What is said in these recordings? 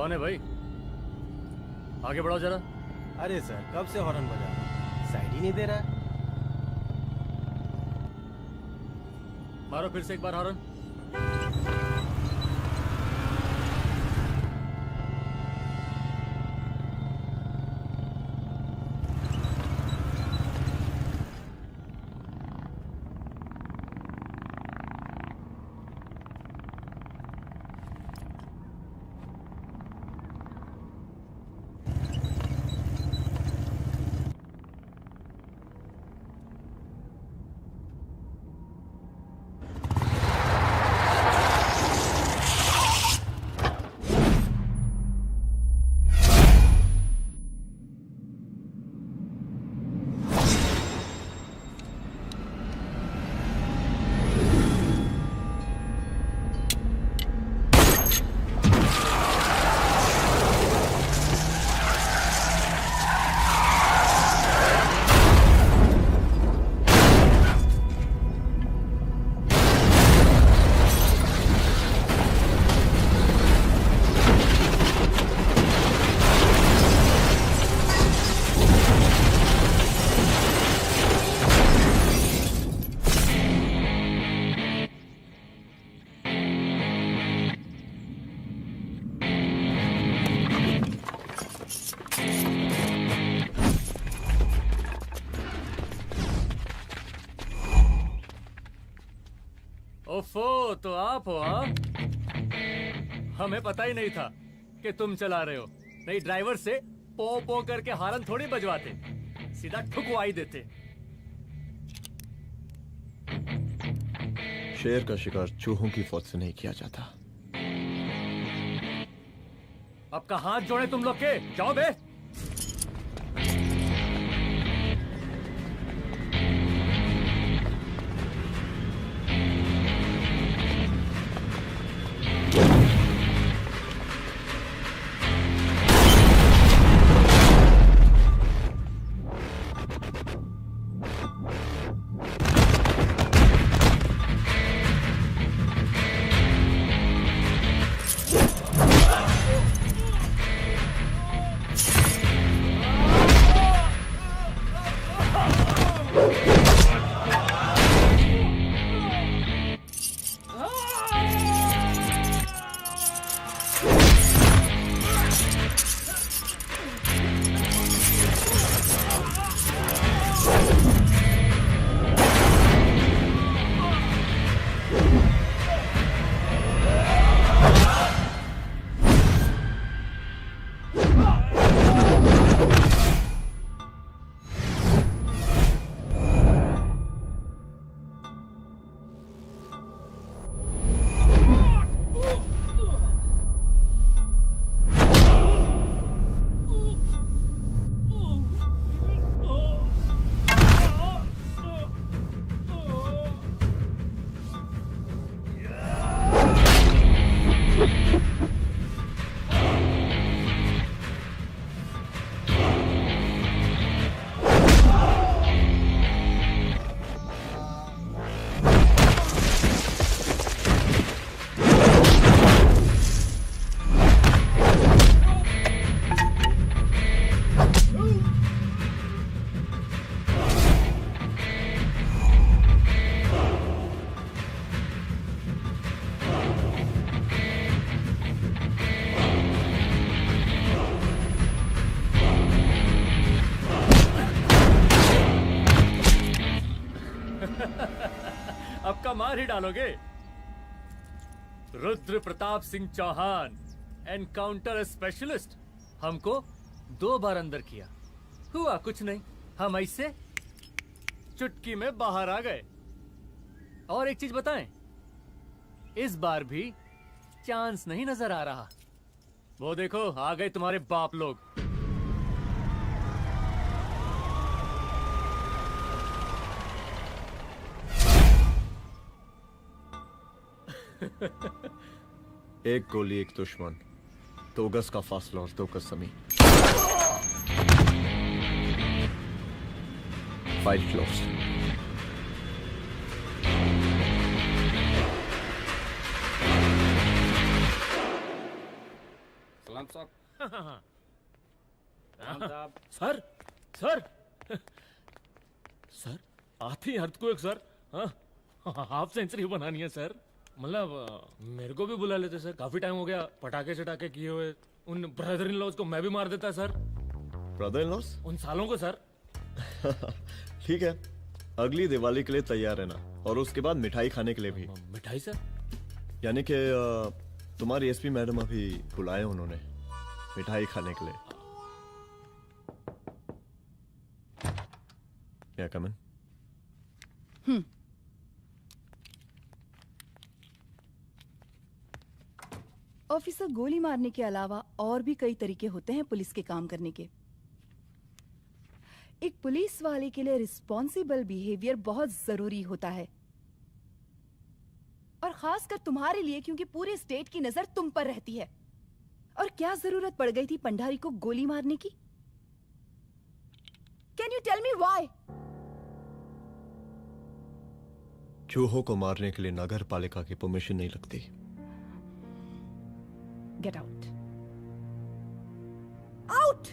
कौन है भाई? आगे बढ़ाओ जरा। अरे सर, कब से हॉर्न बजा रहा हूं? साइड ही नहीं दे रहा। मारो फिर से एक बार हॉर्न। ओफो, तो आप हो? हाँ, हमें पता ही नहीं था कि तुम चला रहे हो। नहीं, ड्राइवर से पो पो करके हारन थोड़ी बजवाते, सीधा ठुकवाई देते। शेर का शिकार चूहों की फौज से नहीं किया जाता। आपका हाथ जोड़े तुम लोग के, जाओ बे। अब का मार ही डालोगे? Rudra Pratap Singh Chauhan, encounter specialist. हमको 2 बार अंदर किया, हुआ कुछ नहीं। हम ऐसे चुटकी में बाहर आ गए। और एक चीज बताएं, इस बार भी चांस नहीं नजर आ रहा। वो देखो, आ गए तुम्हारे बाप लोग। एक गोली एक दुश्मन, 2 गज का फासला और 2 गज जमीन। File closed. सलाम साहब सर सर सर आती अर्थक्वेक सर। हाँ हाफ सेंचुरी बनानी है सर। मतलब मेरे को भी बुला लेते सर, काफी टाइम हो गया पटाखे चटाके किए हुए। उन ब्रदर इन लॉज को मैं भी मार देता सर, ब्रदर इन लॉस? उन सालों को सर। ठीक है, अगली दिवाली के लिए तैयार रहना, और उसके बाद मिठाई खाने के लिए भी। मिठाई सर? यानी कि तुम्हारी एसपी मैडम अभी बुलाए उन्होंने मिठाई खाने के लिए। क्या कमन? ऑफिसर, गोली मारने के अलावा और भी कई तरीके होते हैं पुलिस के काम करने के। एक पुलिस वाले के लिए रिस्पॉन्सिबल बिहेवियर बहुत जरूरी होता है, और खासकर तुम्हारे लिए, क्योंकि पूरे स्टेट की नजर तुम पर रहती है। और क्या जरूरत पड़ गई थी पंडारी को गोली मारने की? Can you tell me why? चूहों को मारने के लिए नगर पालिका की परमिशन नहीं लगती। Get out, out.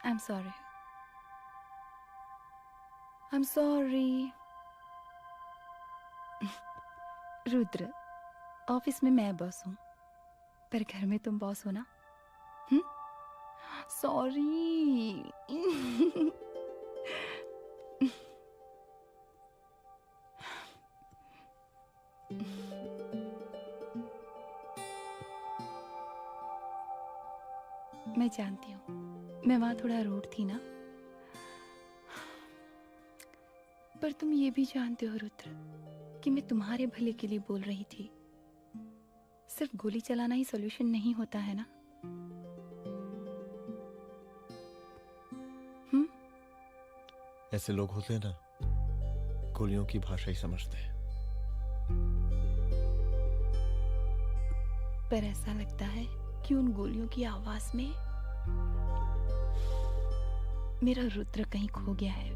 I'm sorry. I'm sorry. Rudra, office में मैं बॉस हूँ, पर घर में तुम बॉस हो ना? सॉरी। मैं जानती हूँ, मैं वहां थोड़ा रूड थी ना, पर तुम ये भी जानते हो रुद्र कि मैं तुम्हारे भले के लिए बोल रही थी। सिर्फ गोली चलाना ही सॉल्यूशन नहीं होता है ना। ऐसे लोग होते हैं ना, गोलियों की भाषा ही समझते हैं। पर ऐसा लगता है कि उन गोलियों की आवाज में मेरा रुद्र कहीं खो गया है।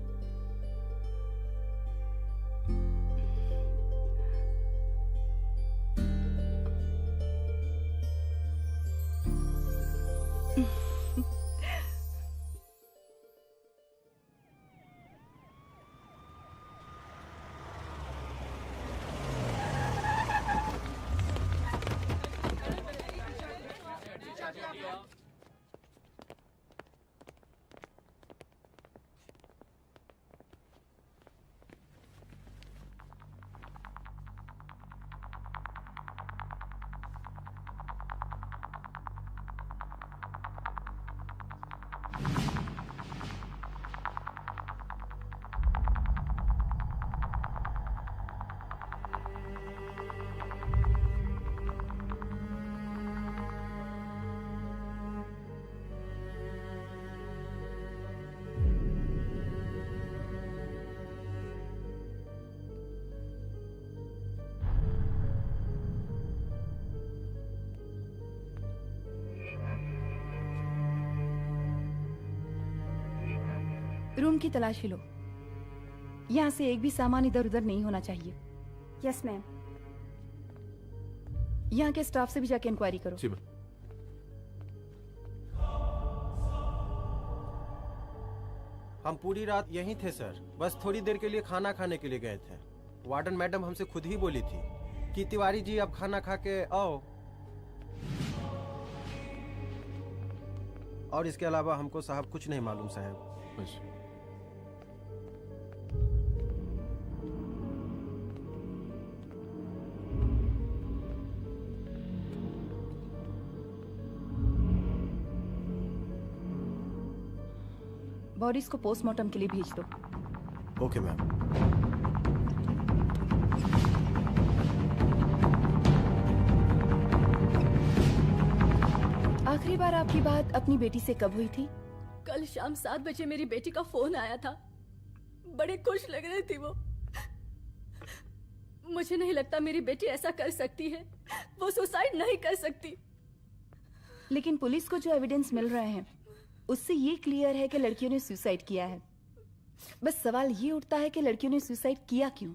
रूम की तलाशी लो। यहाँ से एक भी सामान इधर उधर नहीं होना चाहिए। Yes ma'am. यहाँ के स्टाफ से भी जाके इंक्वायरी करो। जी मैम। हम पूरी रात यहीं थे सर, बस थोड़ी देर के लिए खाना खाने के लिए गए थे। वार्डन मैडम हमसे खुद ही बोली थी कि तिवारी जी अब खाना खा के आओ, और इसके अलावा हमको साहब कुछ नहीं मालूम साहब। बस। बॉडीज को पोस्टमार्टम के लिए भेज दो। Okay ma'am. आखिरी बार आपकी बात अपनी बेटी से कब हुई थी? कल शाम 7 बजे मेरी बेटी का फोन आया था। बड़ी खुश लग रही थी वो। मुझे नहीं लगता मेरी बेटी ऐसा कर सकती है। वो सुसाइड नहीं कर सकती। लेकिन पुलिस को जो एविडेंस मिल रहे हैं उससे ये क्लियर है कि लड़कियों ने सुसाइड किया है। बस सवाल ये उठता है कि लड़कियों ने सुसाइड किया क्यों?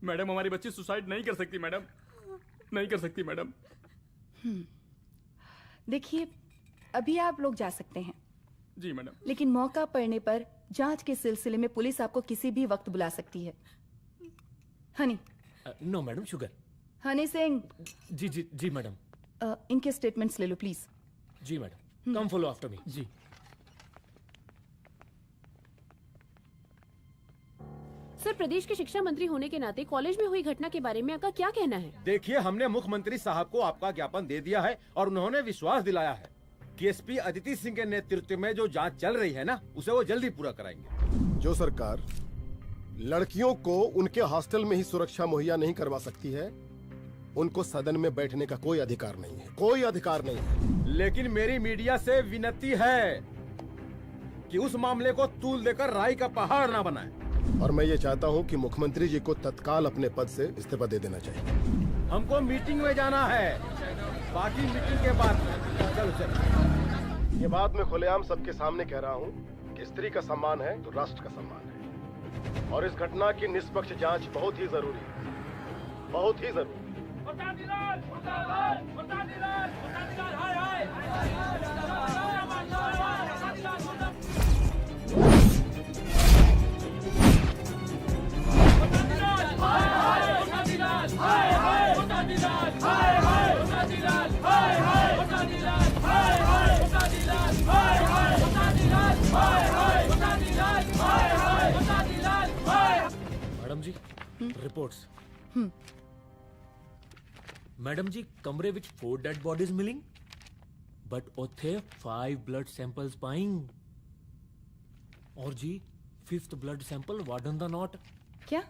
मैडम हमारी बच्ची सुसाइड नहीं कर सकती मैडम, नहीं कर सकती मैडम। देखिए, अभी आप लोग जा सकते हैं। जी मैडम। लेकिन मौका पड़ने पर जांच के सिलसिले में पुलिस आपको किसी भी वक्त बुला सकती है। Honey. No madam, sugar. Honey Singh. जी जी जी मैडम। इनके स्टेटमेंट्स ले लो प्लीज। जी madam, come follow after me. जी। सर, प्रदेश के शिक्षा मंत्री होने के नाते कॉलेज में हुई घटना के बारे में आपका क्या कहना है? देखिए, हमने मुख्यमंत्री साहब को आपका ज्ञापन दे दिया है और उन्होंने विश्वास दिलाया है कि एसपी अदिति सिंह के नेतृत्व में जो जांच चल रही है ना, उसे वो जल्दी पूरा कराएंगे। जो सरकार लड़कियों को उनके हॉस्टल में ही सुरक्षा मुहैया नहीं करवा सकती है, उनको सदन में बैठने का कोई अधिकार नहीं है, कोई अधिकार नहीं है। लेकिन मेरी मीडिया से विनती है कि उस मामले को तूल देकर राई का पहाड़ ना बनाए। और मैं ये चाहता हूँ कि मुख्यमंत्री जी को तत्काल अपने पद से इस्तीफा दे देना चाहिए। हमको मीटिंग में जाना है, बाकी मीटिंग के बाद। चलो चलो। ये बात मैं खुलेआम सबके सामने कह रहा हूँ कि स्त्री का सम्मान है तो राष्ट्र का सम्मान है, और इस घटना की निष्पक्ष जांच बहुत ही जरूरी है, बहुत ही जरूरी। मैडम जी, रिपोर्ट्स। मैडम जी, कमरे विच 4 डेड बॉडीज मिलिंग, बट उथे 5 ब्लड सैंपल्स पाइंग। और जी 5th ब्लड सैंपल वार्डन दा नॉट। क्या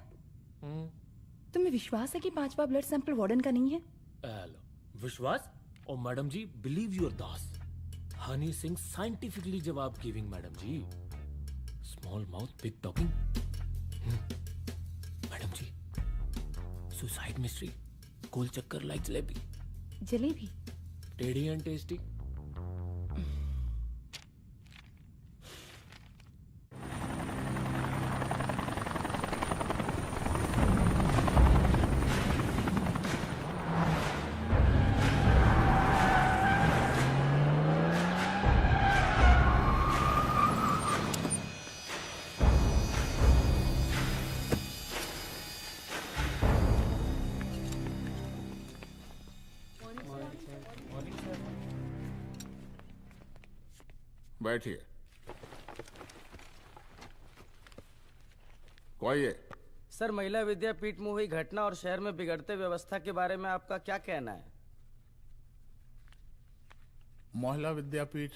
तुम्हें विश्वास है कि 5वां ब्लड सैंपल वार्डन का नहीं है? हेलो, विश्वास? और मैडम जी, believe your Das. Honey Singh scientifically जवाब गिविंग मैडम जी। Small mouth big talking. Madam जी, सुसाइड मिस्ट्री, गोल चक्कर लाइक जलेबी। जलेबी? टेढ़ी एंड टेस्टी। बैठिए। कोई है? सर, महिला विद्यापीठ में हुई घटना और शहर में बिगड़ते व्यवस्था के बारे में आपका क्या कहना है? महिला विद्यापीठ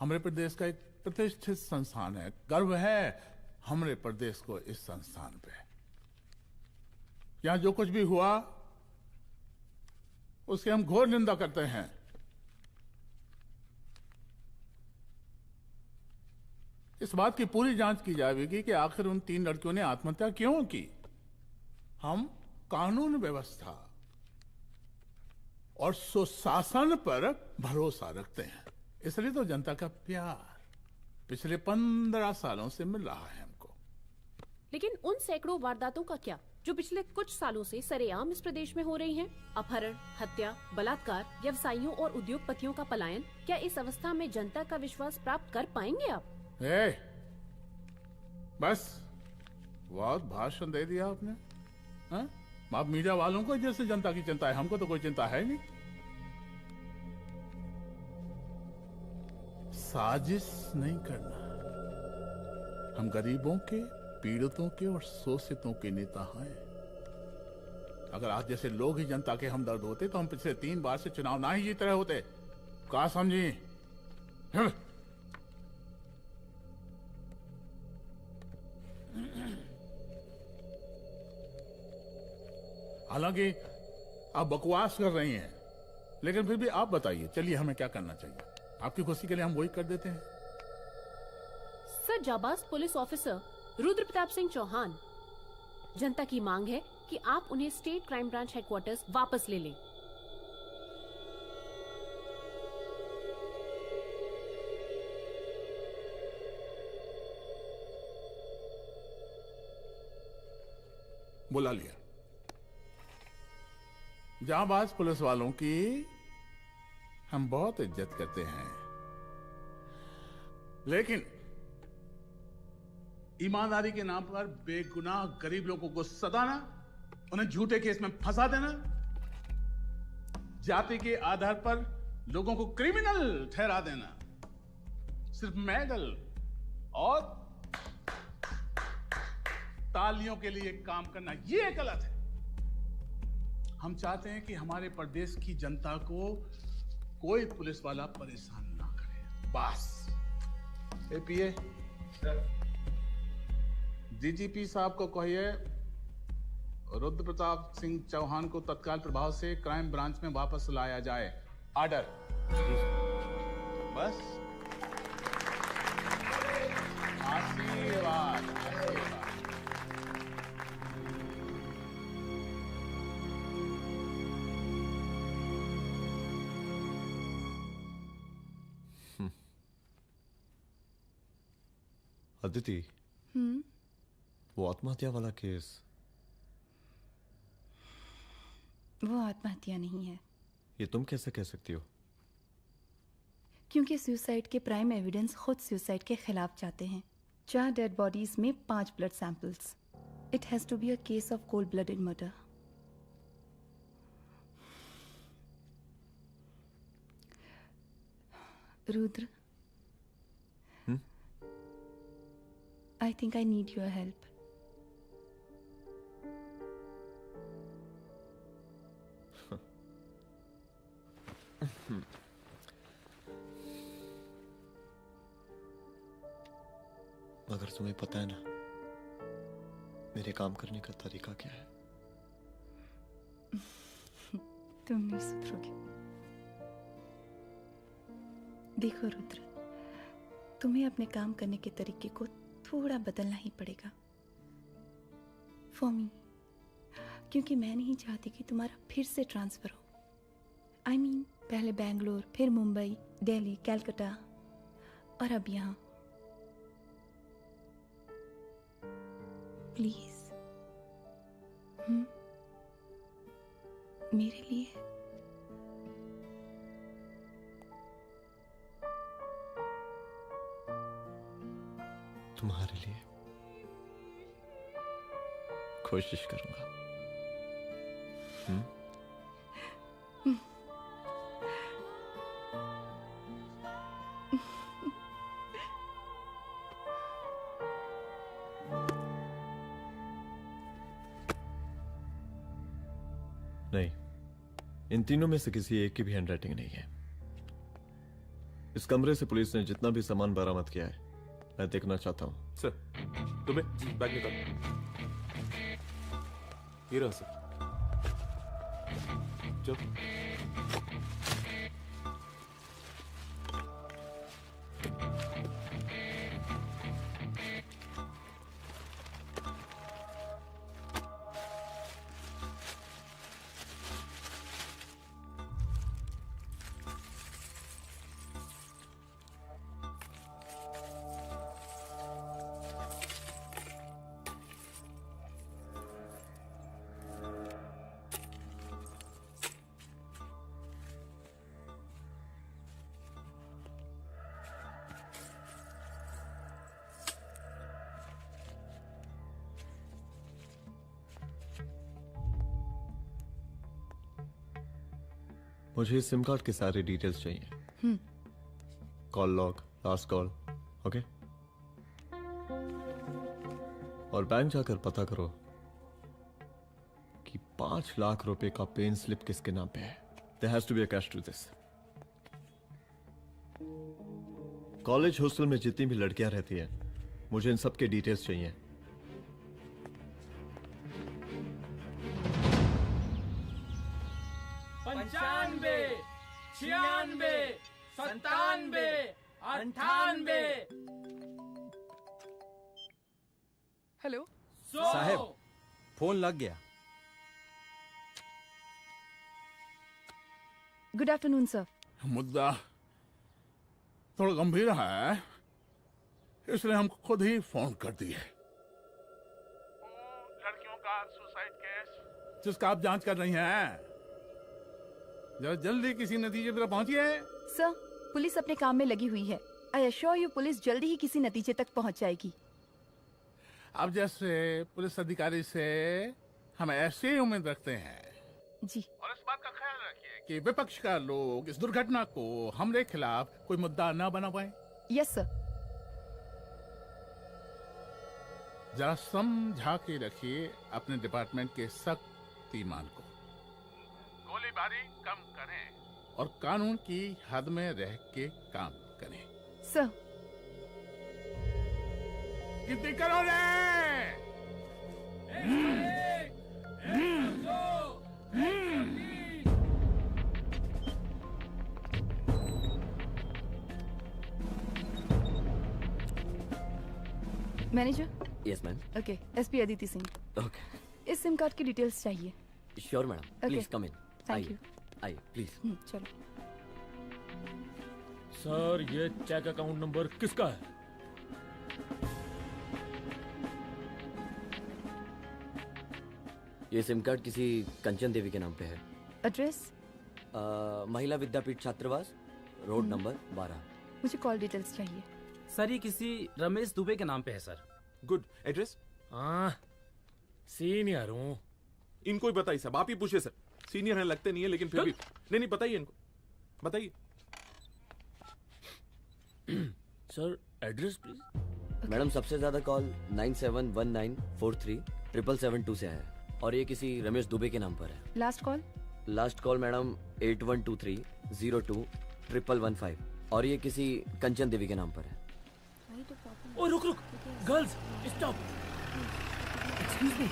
हमारे प्रदेश का एक प्रतिष्ठित संस्थान है। गर्व है हमारे प्रदेश को इस संस्थान पे। यहाँ जो कुछ भी हुआ उसकी हम घोर निंदा करते हैं। इस बात की पूरी जांच की जाएगी कि आखिर उन 3 लड़कियों ने आत्महत्या क्यों की। हम कानून व्यवस्था और सुशासन पर भरोसा रखते हैं, इसलिए तो जनता का प्यार। पिछले 15 सालों से मिल रहा है हमको। लेकिन उन सैकड़ों वारदातों का क्या जो पिछले कुछ सालों से सरेआम इस प्रदेश में हो रही हैं? अपहरण, हत्या, बलात्कार, व्यवसायियों और उद्योगपतियों का पलायन। क्या इस अवस्था में जनता का विश्वास प्राप्त कर पाएंगे आप? बस बहुत भाषण दे दिया आपने। हाँ? आप मीडिया वालों को जैसे जनता की चिंता है, हमको तो कोई चिंता है नहीं। साजिश नहीं करना। हम गरीबों के, पीड़ितों के और शोषितों के नेता हैं। अगर आज जैसे लोग ही जनता के हमदर्द होते तो हम पिछले 3 बार से चुनाव ना ही जीत रहे होते। क्या समझी? हालांकि आप बकवास कर रही हैं, लेकिन फिर भी आप बताइए, चलिए हमें क्या करना चाहिए? आपकी खुशी के लिए हम वही कर देते हैं। सर, जाबाज पुलिस ऑफिसर रुद्र प्रताप सिंह चौहान, जनता की मांग है कि आप उन्हें स्टेट क्राइम ब्रांच हेडक्वार्टर्स वापस ले लें। बुला लिया। जाबाज पुलिस वालों की हम बहुत इज्जत करते हैं, लेकिन ईमानदारी के नाम पर बेगुनाह गरीब लोगों को सताना, उन्हें झूठे केस में फंसा देना, जाति के आधार पर लोगों को क्रिमिनल ठहरा देना, सिर्फ मेडल और तालियों के लिए काम करना, ये गलत है। हम चाहते हैं कि हमारे प्रदेश की जनता को कोई पुलिस वाला परेशान ना करे, बस। एपीए डीजीपी साहब को कहिए रुद्र प्रताप सिंह चौहान को तत्काल प्रभाव से क्राइम ब्रांच में वापस लाया जाए। ऑर्डर। बस। आशीर्वाद, आशीर्वाद। अदिति, वो आत्महत्या वाला केस, वो आत्महत्या नहीं है। ये तुम कैसे कह सकती हो? क्योंकि सुसाइड के प्राइम एविडेंस खुद सुसाइड के खिलाफ जाते हैं। 4 डेड बॉडीज में 5 blood samples. It has to be a case of cold blooded murder. Rudra, I think I need your help. मगर तुम्हें पता है ना मेरे काम करने का तरीका क्या है? तुम नहीं सुधरोगे। देखो रुद्र, तुम्हें अपने काम करने के तरीके को थोड़ा बदलना ही पड़ेगा फॉर मी, क्योंकि मैं नहीं चाहती कि तुम्हारा फिर से ट्रांसफर हो। आई मीन, पहले बेंगलोर, फिर मुंबई, दिल्ली, कलकत्ता और अब यहाँ। प्लीज मेरे लिए। तुम्हारे लिए कोशिश करूंगा। नहीं, इन तीनों में से किसी एक की भी हैंडराइटिंग नहीं है। इस कमरे से पुलिस ने जितना भी सामान बरामद किया है मैं देखना चाहता हूं। सर, तुम्हें बैग निकाल। ये रहा सर। चल। मुझे इस सिम कार्ड के सारे डिटेल्स चाहिए। Call log, last call, okay? और बैंक जाकर पता करो कि 5 लाख रुपए का पेन स्लिप किसके नाम पे है। There has to be a cash to this. College hostel में जितनी भी लड़कियां रहती हैं, मुझे इन सब के डिटेल्स चाहिए। पंचानवे, 96, 97, 98। हेलो साहब, फोन लग गया। Good afternoon sir. मुद्दा थोड़ा गंभीर है, इसलिए हम खुद ही फोन कर दिए। लड़कियों का सुसाइड केस जिसका आप जांच कर रही हैं, जरा जल्दी किसी नतीजे पर पहुंचिए। सर, पुलिस अपने काम में लगी हुई है। आई एश्योर यू पुलिस जल्दी ही किसी नतीजे तक पहुंच जाएगी। आप जैसे पुलिस अधिकारी से हम ऐसे ही उम्मीद रखते हैं जी। और इस बात का ख्याल रखिए कि विपक्ष का लोग इस दुर्घटना को हमारे खिलाफ कोई मुद्दा ना बना पाए। Yes sir. जरा समझा के रखिए अपने डिपार्टमेंट के शक्तिमान को। गोलीबारी कम करें और कानून की हद में रह के काम करें। सर। कितनी करोगे? Manager. Yes ma'am. Okay, SP Aditi Singh. Okay. इस सिम कार्ड की डिटेल्स चाहिए। Sure madam, please come in. Thank you. आइए प्लीज। चलो। सर, ये चेक अकाउंट नंबर किसका है? ये सिम कार्ड किसी कंचन देवी के नाम पे है। एड्रेस? महिला विद्यापीठ छात्रावास, रोड नंबर 12। मुझे कॉल डिटेल्स चाहिए। सर, ये किसी रमेश दुबे के नाम पे है सर। गुड। एड्रेस? हाँ, सीनियर हूँ। इनको ही बताइए सब, आप ही पूछिए सर। सीनियर हैं लगते नहीं है, लेकिन फिर भी नहीं बताइए इनको, बताइए। Sir, address please. मैडम, सबसे ज्यादा कॉल 9719437772 से आया है और ये किसी रमेश दुबे के नाम पर है। Last call? Last call madam 8123021115 और ये किसी कंचन देवी के नाम पर है। ओ रुक, girls stop. Excuse me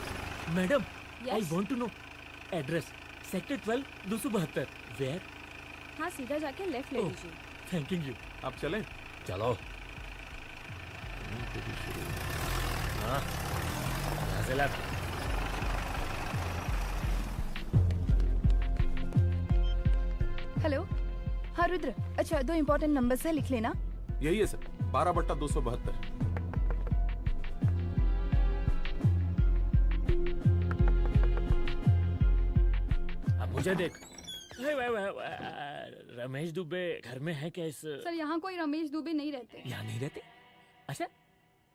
madam, I want to know address. Sector 12 272। Where? हाँ, सीधा जाके लेफ्ट ले लीजिए। Thank you. आप चलें? चलो। हाँ, यहाँ से लेफ्ट। हेलो। हाँ रुद्र, अच्छा 2 इम्पोर्टेंट नंबर्स है, लिख लेना। यही है सर, 12/272। अब मुझे देख। रमेश दुबे घर में है क्या? इस सर, यहाँ कोई रमेश दुबे नहीं रहते। यहाँ नहीं रहते? अच्छा,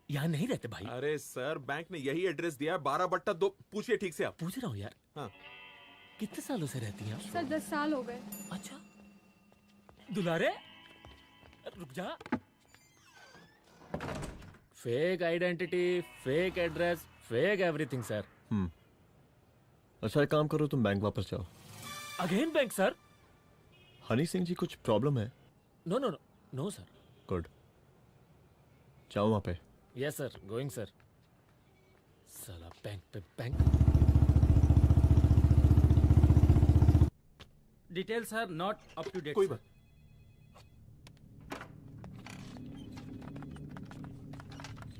यहाँ नहीं रहते भाई। अरे सर, बैंक ने यही एड्रेस दिया है, 12/2। पूछिए ठीक से आप। पूछ रहा हूँ यार। हाँ। कितने सालों से रहती हैं आप? सर, 10 साल हो गए। अच्छा। दुलारे रुक जा। Fake identity, fake address, fake everything sir. अच्छा, एक काम करो, तुम बैंक वापस जाओ। Again bank sir? Honey Singh जी, कुछ प्रॉब्लम है? No no no no sir. Good, जाओ वहां पे। Yes sir, going sir. साला बैंक पे bank. Detail sir not up to date. कोई बात।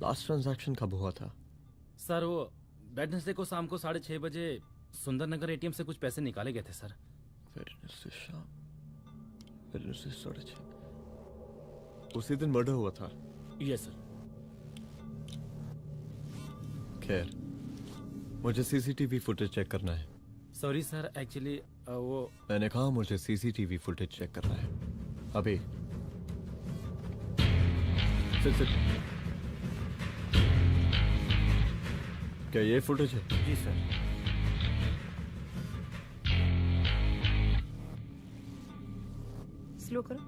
लास्ट ट्रांजैक्शन कब हुआ था? सर, वो वेडनेसडे को शाम को 6:30 बजे सुंदरनगर एटीएम से कुछ पैसे निकाले गए थे सर। वेडनेसडे शाम, वेडनेसडे 6:30। उसी दिन मर्डर हुआ था? Yes sir. खैर, मुझे सीसीटीवी फुटेज चेक करना है। सॉरी सर, एक्चुअली वो मैंने कहा मुझे सीसीटीवी फुटेज चेक करना है अभी। सिट। क्या ये फुटेज है? जी सर। स्लो करो।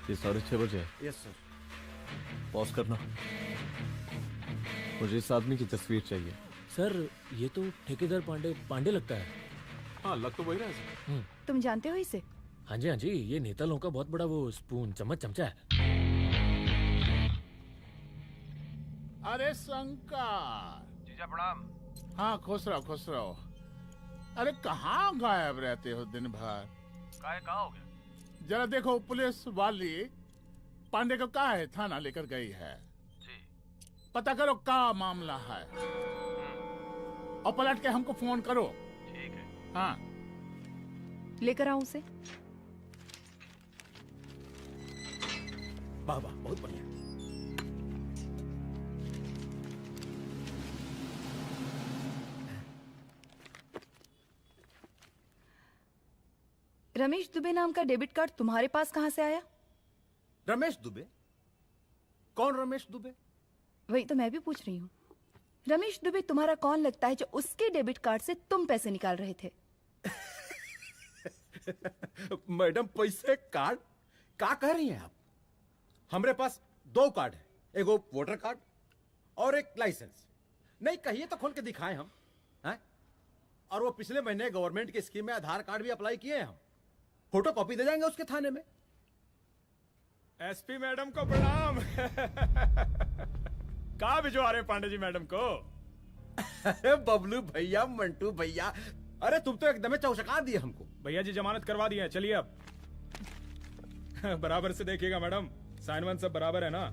ये 6:30 बजे है। Yes sir. पॉज करना। मुझे इस आदमी की तस्वीर चाहिए। सर ये तो ठेकेदार पांडे लगता है। हाँ लग तो वही रहा है सर। तुम जानते हो इसे? हाँ जी, ये नेता लोगों का बहुत बड़ा वो स्पून चमचा है। अरे शंकर। जीजा प्रणाम। हाँ खुश रहो। अरे कहाँ गायब रहते हो दिन भर? कहाँ हो गया? जरा देखो पुलिस वाली पांडे को कहा है थाना लेकर गई है। जी। पता करो क्या मामला है और पलट के हमको फोन करो। ठीक है। हाँ लेकर आओ उसे। वाह वाह, बहुत बढ़िया। रमेश दुबे नाम का डेबिट कार्ड तुम्हारे पास कहां से आया? रमेश दुबे? कौन रमेश दुबे? वही तो मैं भी पूछ रही हूँ। रमेश दुबे तुम्हारा कौन लगता है जो उसके डेबिट कार्ड से तुम पैसे निकाल रहे थे? मैडम पैसे कार्ड क्या कह रही हैं आप? हमारे पास 2 कार्ड है, एक वो वोटर कार्ड और एक लाइसेंस। नहीं कहिए तो खोल के दिखाएं हम हैं? और वो पिछले महीने गवर्नमेंट की स्कीम में आधार कार्ड भी अप्लाई किए हैं हम। फोटो कॉपी दे जाएंगे उसके थाने में। एसपी मैडम को प्रणाम। कहाँ भिजवा रहे हैं पांडे जी मैडम को? अरे बबलू भैया, मंटू भैया, अरे तुम तो एकदम चौंका दिए हमको। भैया जी जमानत करवा दिए हैं, चलिए अब। बराबर से देखिएगा मैडम, साइन वन सब बराबर है ना?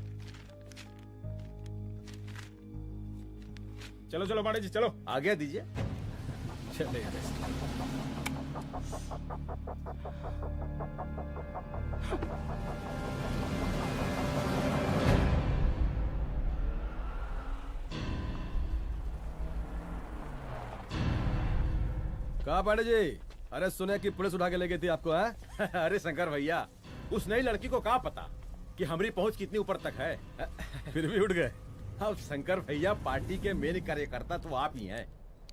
चलो पांडे जी चलो। आगे दीजिए। चलिए। कहा पांडे जी? अरे सुने कि पुलिस उठा के ले गई थी आपको है? अरे शंकर भैया, उस नई लड़की को क्या पता कि हमारी पहुंच कितनी ऊपर तक है। फिर भी उठ गए। अब शंकर भैया पार्टी के मेन कार्यकर्ता तो आप ही हैं।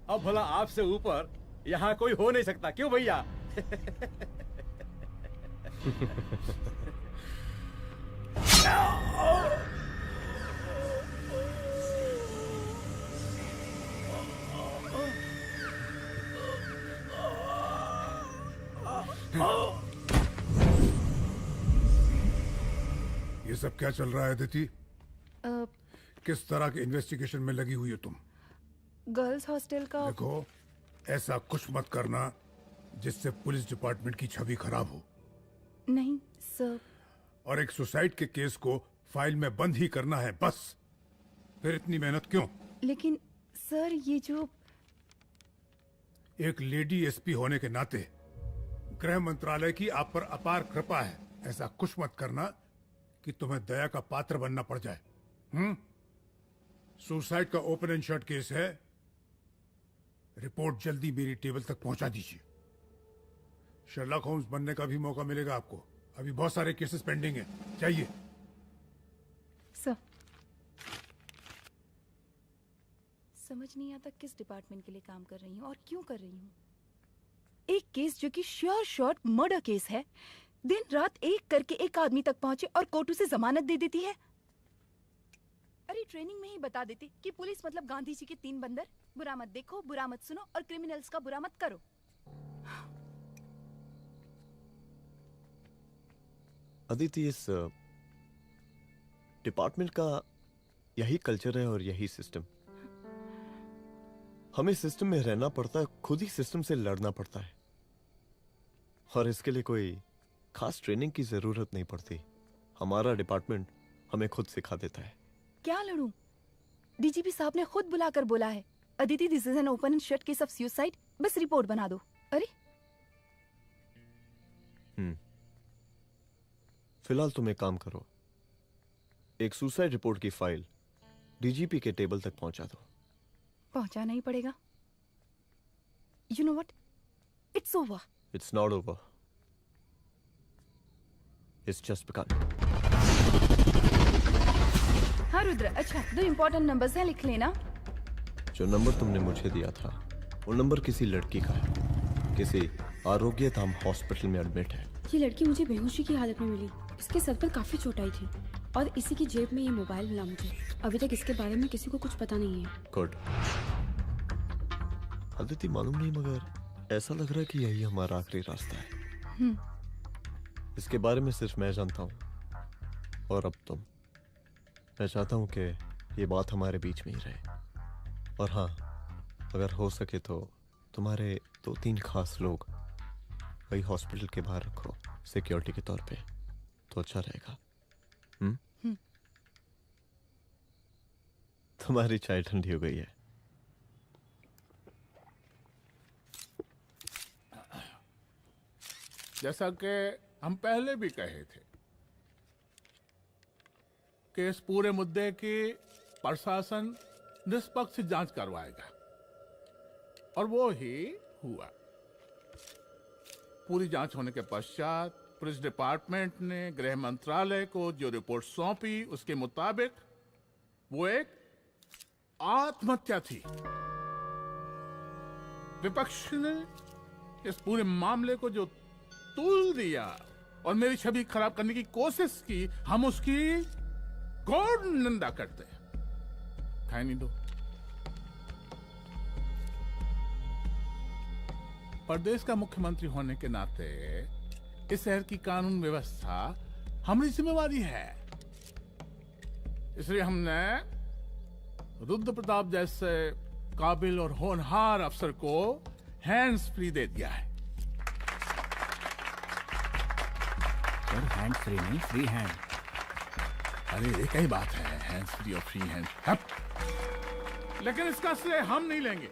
अब भला आपसे ऊपर यहाँ कोई हो नहीं सकता, क्यों भैया? ये सब क्या चल रहा है अदिति? किस तरह के इन्वेस्टिगेशन में लगी हुई हो तुम? गर्ल्स हॉस्टल का। देखो, ऐसा कुछ मत करना जिससे पुलिस डिपार्टमेंट की छवि खराब हो। नहीं सर। और एक सुसाइड के केस को फाइल में बंद ही करना है बस। फिर इतनी मेहनत क्यों? लेकिन सर ये जो एक लेडी एसपी होने के नाते गृह मंत्रालय की आप पर अपार कृपा है। ऐसा कुछ मत करना कि तुम्हें दया का पात्र बनना पड़ जाए। सुसाइड का ओपन एंड शट केस है। रिपोर्ट जल्दी मेरी टेबल तक पहुंचा दीजिए। शर्लॉक होम्स बनने का भी मौका मिलेगा आपको। अभी बहुत सारे केसेस पेंडिंग हैं। चाहिए सर। समझ नहीं आता किस डिपार्टमेंट के लिए काम कर रही हूँ और क्यों कर रही हूँ। एक केस जो कि श्योर शॉट मर्डर केस है, दिन रात एक करके एक आदमी तक पहुंचे और कोर्ट उसे जमानत दे देती है। अरे ट्रेनिंग में ही बता देती कि पुलिस मतलब गांधी जी के 3 बंदर, बुरा मत देखो, बुरा मत सुनो और क्रिमिनल्स का बुरा मत करो। अदिति, इस डिपार्टमेंट का यही कल्चर है और यही सिस्टम। हमें सिस्टम में रहना पड़ता है, खुद ही सिस्टम से लड़ना पड़ता है, और इसके लिए कोई खास ट्रेनिंग की जरूरत नहीं पड़ती। हमारा डिपार्टमेंट हमें खुद सिखा देता है। क्या लड़ूं? डीजीपी साहब ने खुद बुलाकर बोला है, Aditi this is an open and shut case of suicide, बस रिपोर्ट बना दो। अरे फिलहाल तुम एक काम करो, एक सुसाइड रिपोर्ट की फाइल डीजीपी के टेबल तक पहुंचा दो। पहुंचाना ही पड़ेगा। You know what, it's over. It's not over, It's just begun. हाँ रुद्र, अच्छा 2 इम्पोर्टेंट नंबर्स हैं, लिख लेना। जो नंबर तुमने मुझे दिया था वो नंबर किसी लड़की का है, किसी आरोग्य धाम हॉस्पिटल में एडमिट है। ये लड़की मुझे बेहोशी की हालत में मिली। इसके सर पर काफी चोट आई थी और इसी की जेब में ये मोबाइल मिला मुझे। अभी तक इसके बारे में किसी को कुछ पता नहीं है। गुड। अदिति मालूम नहीं, मगर ऐसा लग रहा है कि यही हमारा आखिरी रास्ता है। इसके बारे में सिर्फ मैं जानता हूँ और अब तुम। मैं चाहता हूँ कि ये बात हमारे बीच में ही रहे। और हाँ, अगर हो सके तो तुम्हारे 2-3 खास लोग वही हॉस्पिटल के बाहर रखो सिक्योरिटी के तौर पे, तो अच्छा रहेगा। तुम्हारी चाय ठंडी हो गई है। जैसा कि हम पहले भी कहे थे कि इस पूरे मुद्दे की प्रशासन निष्पक्ष जांच करवाएगा, और वो ही हुआ। पूरी जांच होने के पश्चात पुलिस डिपार्टमेंट ने गृह मंत्रालय को जो रिपोर्ट सौंपी उसके मुताबिक वो एक आत्महत्या थी। विपक्ष ने इस पूरे मामले को जो तूल दिया और मेरी छवि खराब करने की कोशिश की, हम उसकी घोर निंदा करते हैं। खाए नहीं दो। प्रदेश का मुख्यमंत्री होने के नाते इस शहर की कानून व्यवस्था हमारी जिम्मेवारी है। इसलिए हमने रुद्र प्रताप जैसे काबिल और होनहार अफसर को हैंड्स फ्री दे दिया है। हैंड फ्री नहीं, फ्री हैंड। अरे एक ही बात है, हैंड्स फ्री और फ्री हैंड। लेकिन इसका श्रेय हम नहीं लेंगे।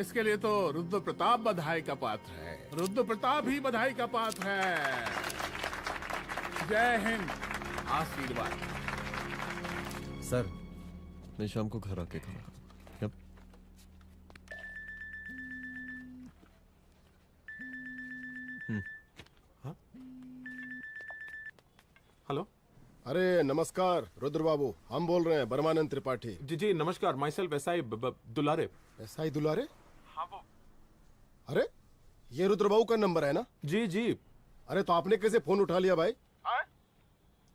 इसके लिए तो रुद्र प्रताप बधाई का पात्र है। रुद्र प्रताप ही बधाई का पात्र है। जय हिंद। आशीर्वाद। सर, मैं शाम को घर आके खाऊंगा। हेलो। अरे नमस्कार रुद्र बाबू, हम बोल रहे हैं परमानंद त्रिपाठी। जी जी नमस्कार। My self SI Dulare. SI दुलारे? हाँ वो। अरे ये रुद्र बाबू का नंबर है ना? जी जी। अरे तो आपने कैसे फोन उठा लिया भाई?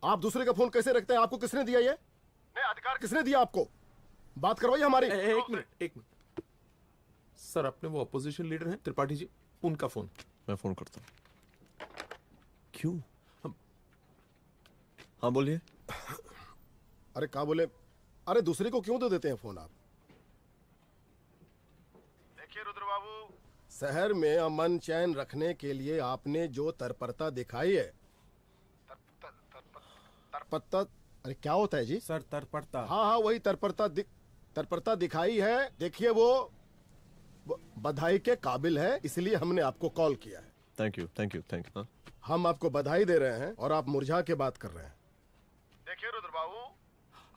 आप दूसरे का फोन कैसे रखते हैं? आपको किसने दिया ये? नहीं, अधिकार किसने दिया आपको? बात करवाइए हमारी। एक मिनट। सर, अपने वो अपोजिशन लीडर हैं त्रिपाठी जी, उनका फोन। मैं फोन करता हूँ। क्यों? हाँ बोलिए। अरे क्या बोले? अरे दूसरे को क्यों दे देते हैं फोन आप? देखिए रुद्र बाबू, शहर में अमन चैन रखने के लिए आपने जो तत्परता दिखाई है, तत्परता, अरे क्या होता है जी? सर तत्परता। हाँ वही तत्परता दिखाई है। देखिए वो बधाई के काबिल है, इसलिए हमने आपको कॉल किया है। Thank you. हम आपको बधाई दे रहे हैं और आप मुरझा के बात कर रहे हैं। देखिए रुद्र बाबू,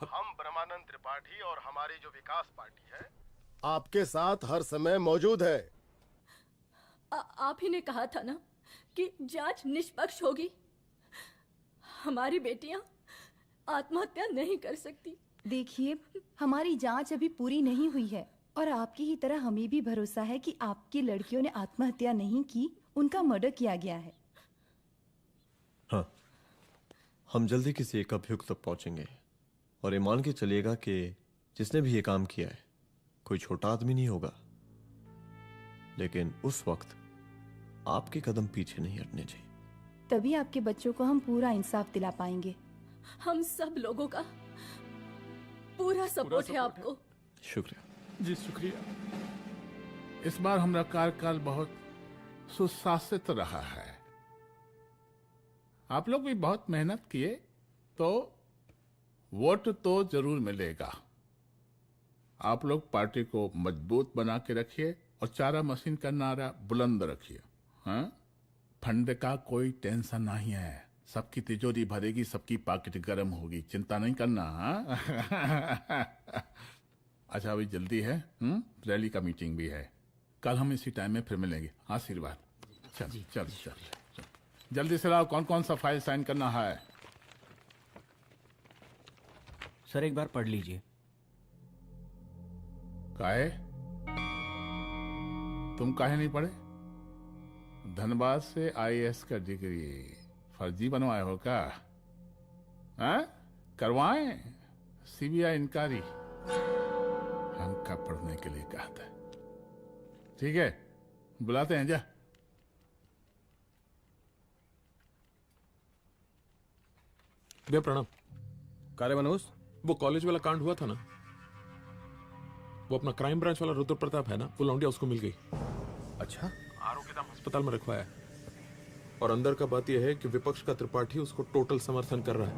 हम ब्रह्मानंद त्रिपाठी और हमारी जो विकास पार्टी है आपके साथ हर समय मौजूद है। आप ही ने कहा था ना कि जांच निष्पक्ष होगी। हमारी बेटियां आत्महत्या नहीं कर सकती। देखिए, हमारी जांच अभी पूरी नहीं हुई है और आपकी ही तरह हमें भी भरोसा है कि आपकी लड़कियों ने आत्महत्या नहीं की, उनका मर्डर किया गया है। हाँ, हम जल्दी किसी एक अभियुक्त तक पहुंचेंगे और ये मान के चलिएगा कि जिसने भी ये काम किया है कोई छोटा आदमी नहीं होगा। लेकिन उस वक्त आपके कदम पीछे नहीं हटने चाहिए। तभी आपके बच्चों को हम पूरा इंसाफ दिला पाएंगे। हम सब लोगों का पूरा सपोर्ट है आपको। शुक्रिया जी, शुक्रिया। इस बार हमारा कार्यकाल बहुत सुशासित रहा है। आप लोग भी बहुत मेहनत किए तो वोट तो जरूर मिलेगा। आप लोग पार्टी को मजबूत बना के रखिए और चारा मशीन का नारा बुलंद रखिए। हाँ, फंड का कोई टेंशन नहीं है। सबकी तिजोरी भरेगी, सबकी पॉकेट गर्म होगी, चिंता नहीं करना। हाँ? अच्छा, अभी जल्दी है। रैली का मीटिंग भी है। कल हम इसी टाइम में फिर मिलेंगे। आशीर्वाद। चल चल चल। जल्दी से लाओ, कौन कौन सा फाइल साइन करना है। सर एक बार पढ़ लीजिए। काहे? तुम काहे नहीं पढ़े? धनबाद से आईएएस का डिग्री फर्जी बनवाए हो क्या? हाँ? करवाएं सीबीआई इंक्वायरी। हमका पढ़ने के लिए कहा था। ठीक है, बुलाते हैं। जा भैया प्रणाम। कार्य मनोज, वो कॉलेज वाला कांड हुआ था ना, वो अपना क्राइम ब्रांच वाला रुद्र प्रताप है ना, वो लौंडिया उसको मिल गई। अच्छा? आरोग्यधाम अस्पताल में रखवाया है। और अंदर का बात यह है कि विपक्ष का त्रिपाठी उसको टोटल समर्थन कर रहा है।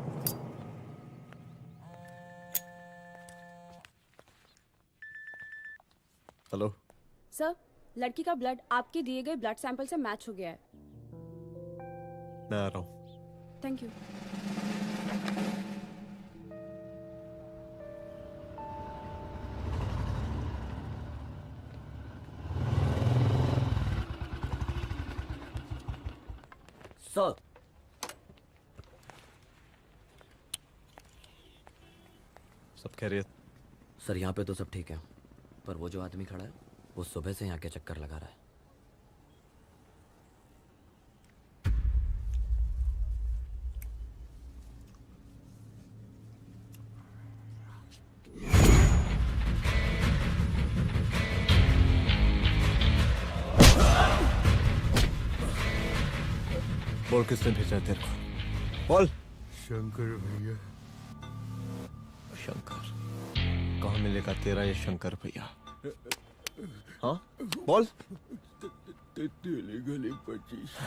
हेलो सर, लड़की का ब्लड आपके दिए गए ब्लड सैंपल से मैच हो गया है। मैं आ रहा हूँ। Thank you. सर, सब खैरियत? सर यहाँ पे तो सब ठीक है, पर वो जो आदमी खड़ा है वो सुबह से यहाँ के चक्कर लगा रहा है। बोल किसने भेजा है तेरे को? बोल। शंकर भैया। शंकर? कहाँ मिलेगा तेरा ये शंकर भैया? हाँ बोल। गली 25।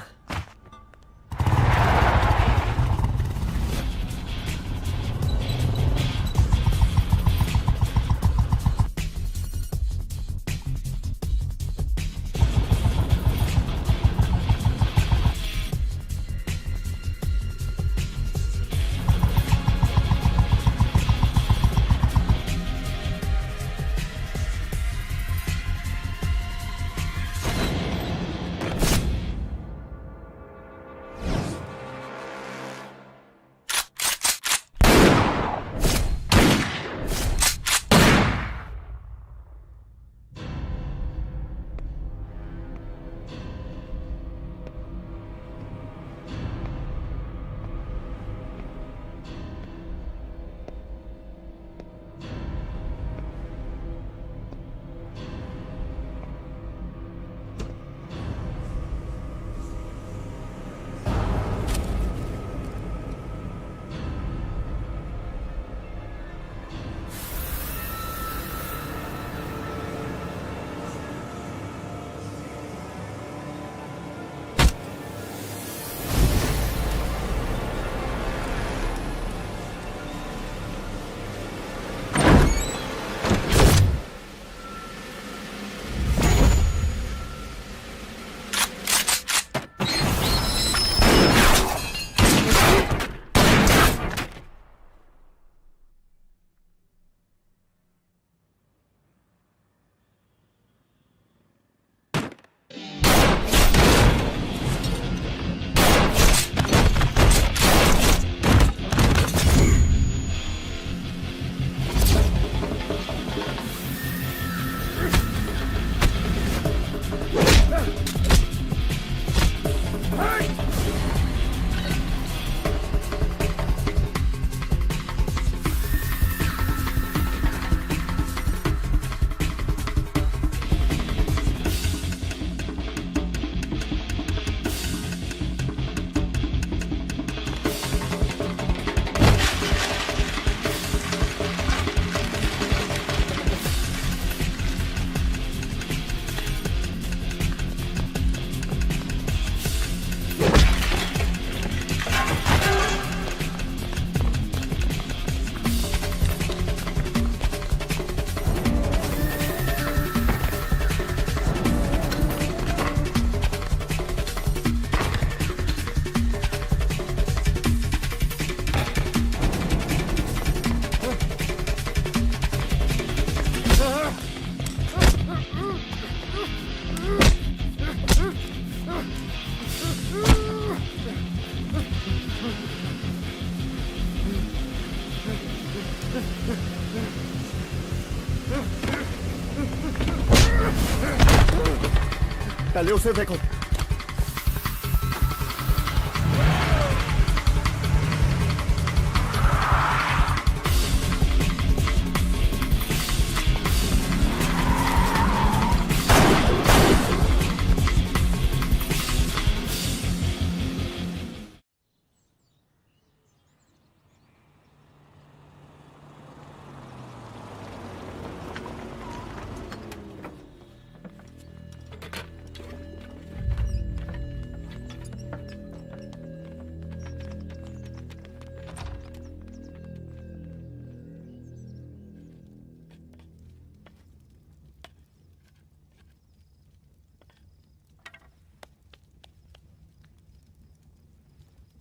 पहले उसे देखो।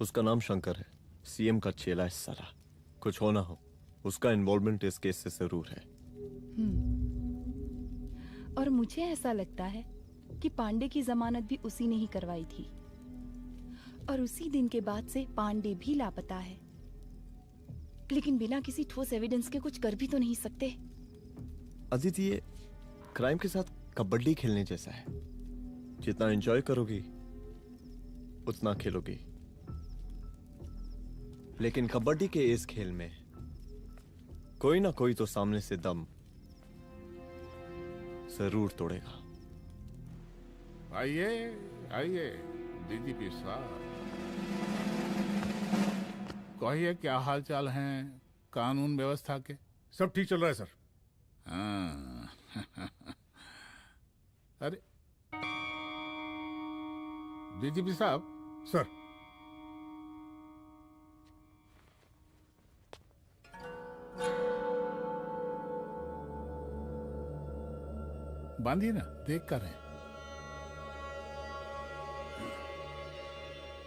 उसका नाम शंकर है, सीएम का चेला है साला। कुछ हो ना हो, उसका इन्वॉल्वमेंट इस केस से जरूर है। और मुझे ऐसा लगता है कि पांडे की जमानत भी उसी ने ही करवाई थी, और उसी दिन के बाद से पांडे भी लापता है। लेकिन बिना किसी ठोस एविडेंस के कुछ कर भी तो नहीं सकते। अदिति, ये क्राइम के साथ कबड्डी खेलने जैसा है। जितना एंजॉय करोगी उतना खेलोगी, लेकिन कबड्डी के इस खेल में कोई ना कोई तो सामने से दम जरूर तोड़ेगा। आइए आइए डीजीपी साहब, कहिए क्या हाल चाल हैं कानून व्यवस्था के? सब ठीक चल रहा है सर। हाँ। अरे डीजीपी साहब। सर। बांधिए ना, देख कर रहे।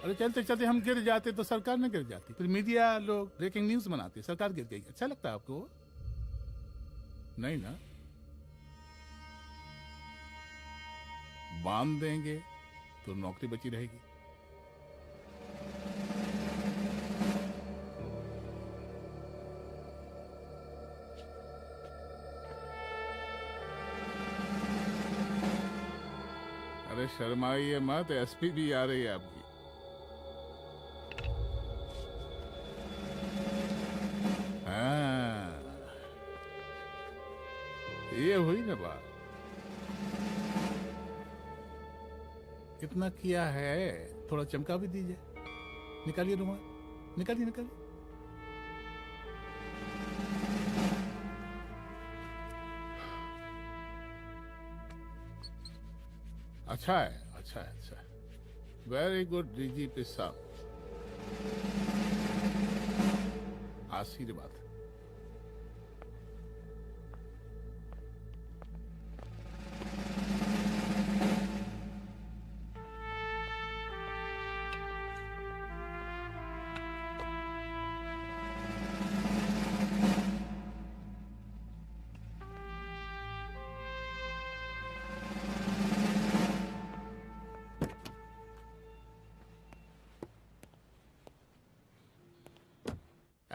अरे चलते चलते हम गिर जाते तो सरकार न गिर जाती, फिर मीडिया लोग ब्रेकिंग न्यूज बनाते, सरकार गिर गई। अच्छा लगता है आपको? नहीं ना? बांध देंगे तो नौकरी बची रहेगी। अरे शर्माइए मत, एसपी भी आ रही है आपकी। हाँ, ये हुई ना बात। इतना किया है, थोड़ा चमका भी दीजिए। निकालिए रुमाल, निकालिए निकालिए। अच्छा है, अच्छा है, अच्छा है। वेरी गुड डीजीपी साहब, आशीर्वाद।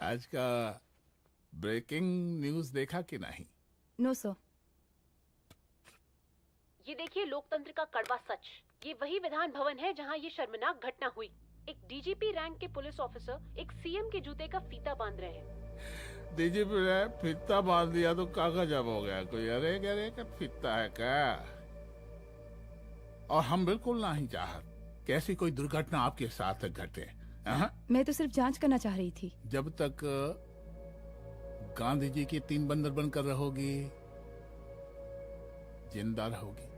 आज का ब्रेकिंग न्यूज देखा कि नहीं? No sir. ये देखिए लोकतंत्र का कड़वा सच। ये वही विधान भवन है जहां ये शर्मनाक घटना हुई। एक डीजीपी रैंक के पुलिस ऑफिसर एक सीएम के जूते का फीता बांध रहे हैं। डीजीपी ने फीता बांध दिया तो काका जब हो गया कोई? अरे अरे का फीता है क्या? और हम बिल्कुल नहीं चाहते कि ऐसी कोई दुर्घटना आपके साथ घटे। मैं तो सिर्फ जांच करना चाह रही थी। जब तक गांधी जी की 3 बंदर बनकर रहोगी, जिंदा रहोगी।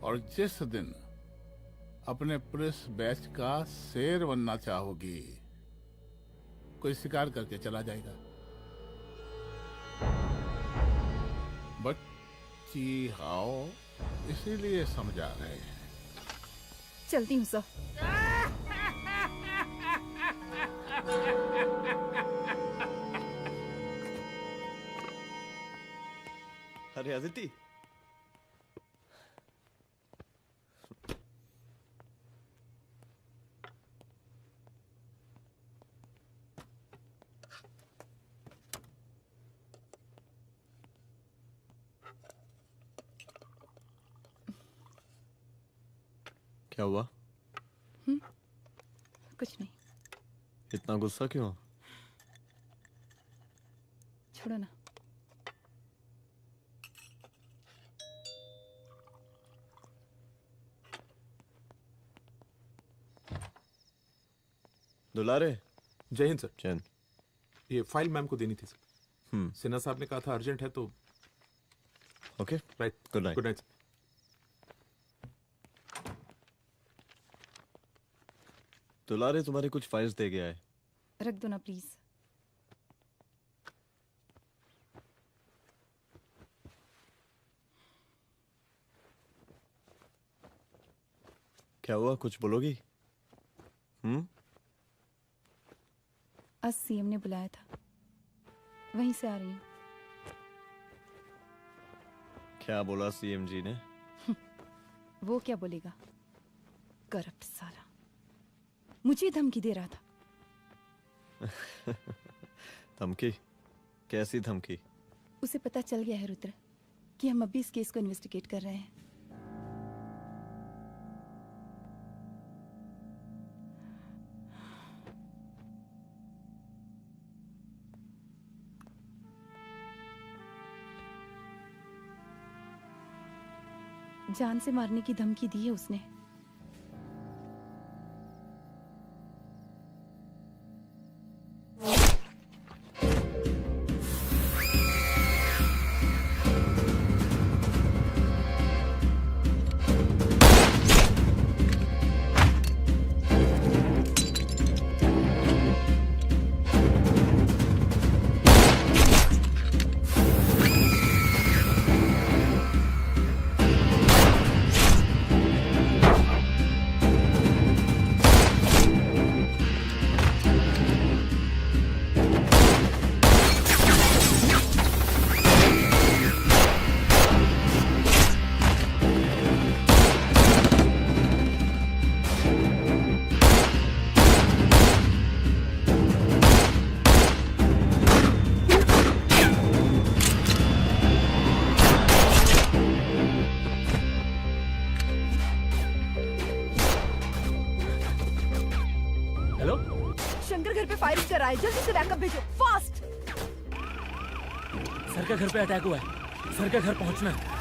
और जिस दिन अपने पुलिस बैच का शेर बनना चाहोगी, कोई शिकार करके चला जाएगा। बच्ची हाओ, इसीलिए समझा रहे हैं। चलती हूँ सर। अरे अदिति, क्या हुआ? कुछ नहीं। इतना गुस्सा क्यों? छोड़ो ना। दुलारे। जय हिंद सर। जय हिंद। ये फाइल मैम को देनी थी सर। सिन्हा साहब ने कहा था अर्जेंट है तो। Okay right. Good night. Good night. दुलारे तुम्हारी कुछ फाइल्स दे गया है। रख दो ना प्लीज। क्या हुआ, कुछ बोलोगी? आज सीएम ने बुलाया था, वहीं से आ रही हूँ। क्या बोला सीएम जी ने? वो क्या बोलेगा, करप्ट साला, मुझे धमकी दे रहा था। धमकी? कैसी धमकी? उसे पता चल गया है रुद्र कि हम अभी इस केस को इन्वेस्टिगेट कर रहे हैं। जान से मारने की धमकी दी है उसने। जल्दी से बैकअप भेजो, फास्ट। सर का घर पे अटैक हुआ है, सर का घर पहुंचना है।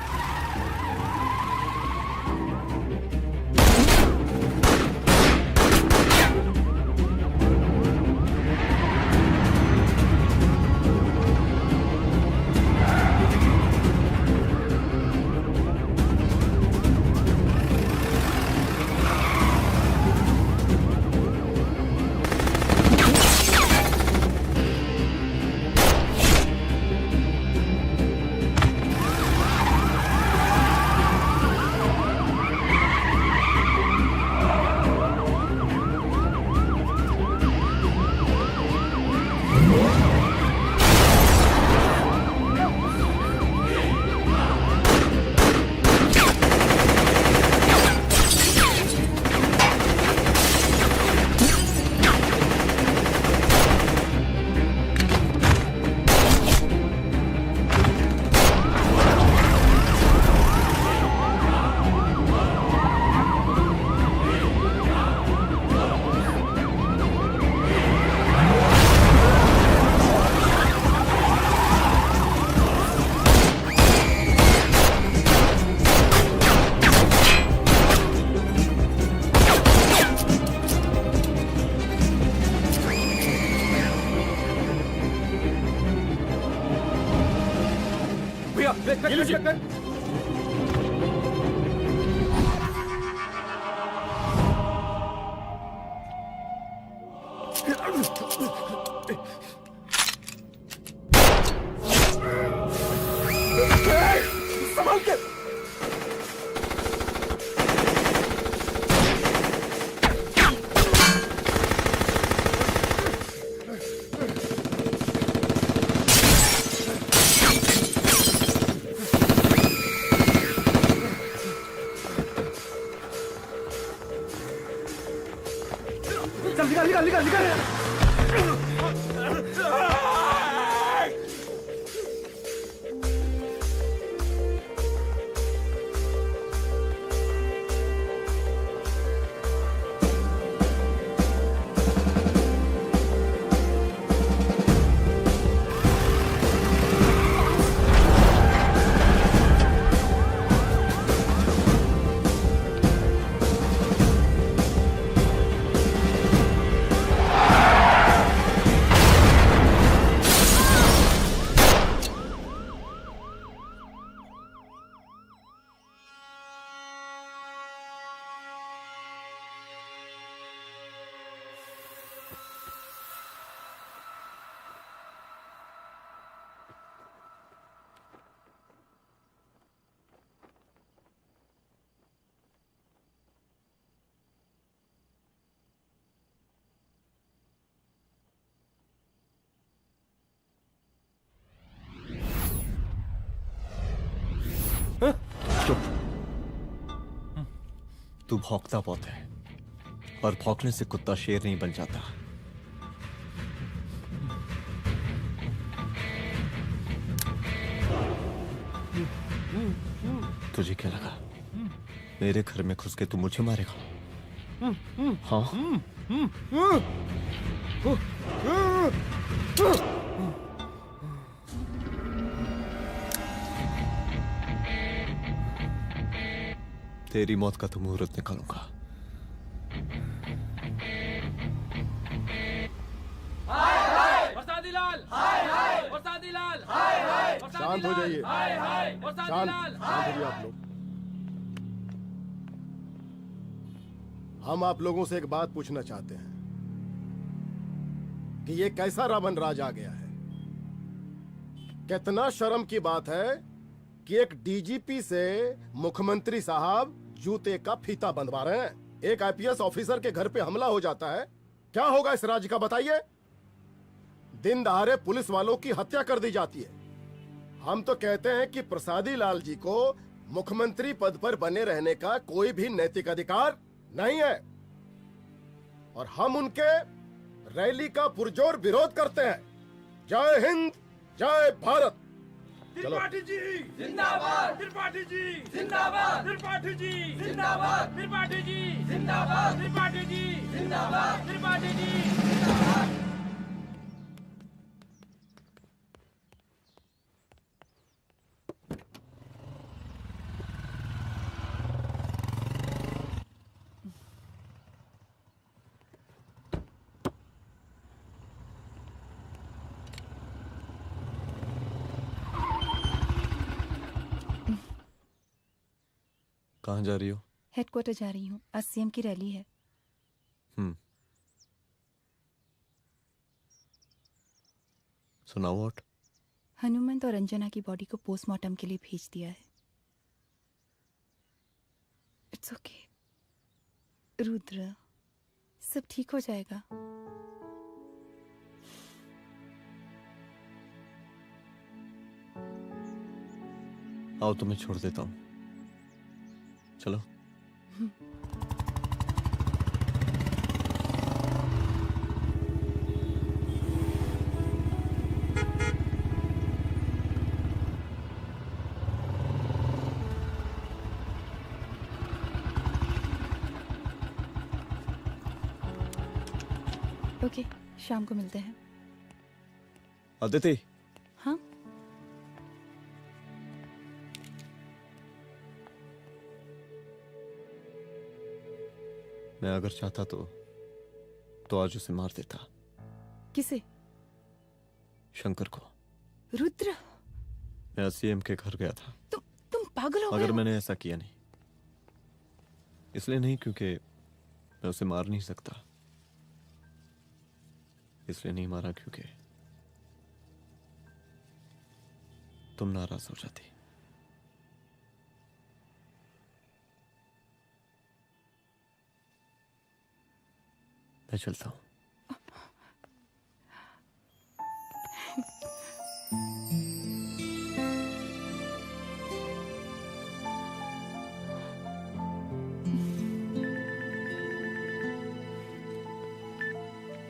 चुप। तू भौंकता बहुत है, और भौंकने से कुत्ता शेर नहीं बन जाता। तुझे क्या लगा मेरे घर में घुस के तू मुझे मारेगा? हाँ? तेरी मौत का तो मुहूर्त निकालूंगा। शांत हो जाइए। शांत हो आप लोग। हम आप लोगों से एक बात पूछना चाहते हैं कि ये कैसा रावण राज आ गया है। कितना शर्म की बात है कि एक डीजीपी से मुख्यमंत्री साहब जूते का फीता बंधवा रहे हैं। एक आईपीएस ऑफिसर के घर पे हमला हो जाता है, क्या होगा इस राज्य का बताइए? दिन दहाड़े पुलिस वालों की हत्या कर दी जाती है। हम तो कहते हैं कि प्रसादी लाल जी को मुख्यमंत्री पद पर बने रहने का कोई भी नैतिक अधिकार नहीं है, और हम उनके रैली का पुरजोर विरोध करते हैं। जय हिंद, जय भारत। त्रिपाठी जी जिंदाबाद, त्रिपाठी जी जिंदाबाद, त्रिपाठी जी जिंदाबाद, त्रिपाठी जी जिंदाबाद, त्रिपाठी जी जिंदाबाद, त्रिपाठी जी जिंदाबाद। कहाँ जा रही हो? हेडक्वार्टर जा रही हूँ, आज सीएम की रैली है। सुनाओ व्हाट? हनुमंत और अंजना की बॉडी को पोस्टमार्टम के लिए भेज दिया है। इट्स ओके रुद्र, सब ठीक हो जाएगा। आओ तुम्हें छोड़ देता हूँ, चलो। ओके, शाम को मिलते हैं। अदिति। हाँ? मैं अगर चाहता तो आज उसे मार देता। किसे? शंकर को। रुद्र, मैं सीएम के घर गया था। तुम पागल हो गए मगर हो? मैंने ऐसा किया नहीं। इसलिए नहीं क्योंकि मैं उसे मार नहीं सकता, इसलिए नहीं मारा क्योंकि तुम नाराज हो जाती। मैं चलता हूं।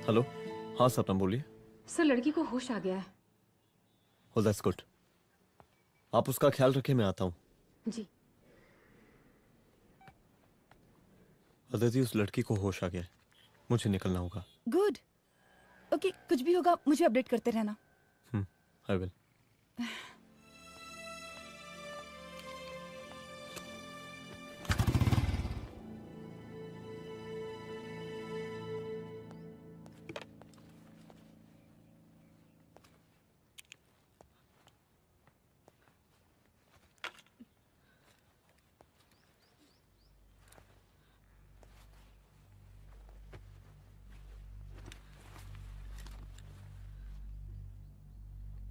हेलो, हाँ सपना बोलिए। सर, लड़की को होश आ गया है। Oh, that's good. आप उसका ख्याल रखिए, मैं आता हूँ। जी। अदिति, उस लड़की को होश आ गया है, मुझे निकलना होगा। गुड। ओके, कुछ भी होगा मुझे अपडेट करते रहना। I will.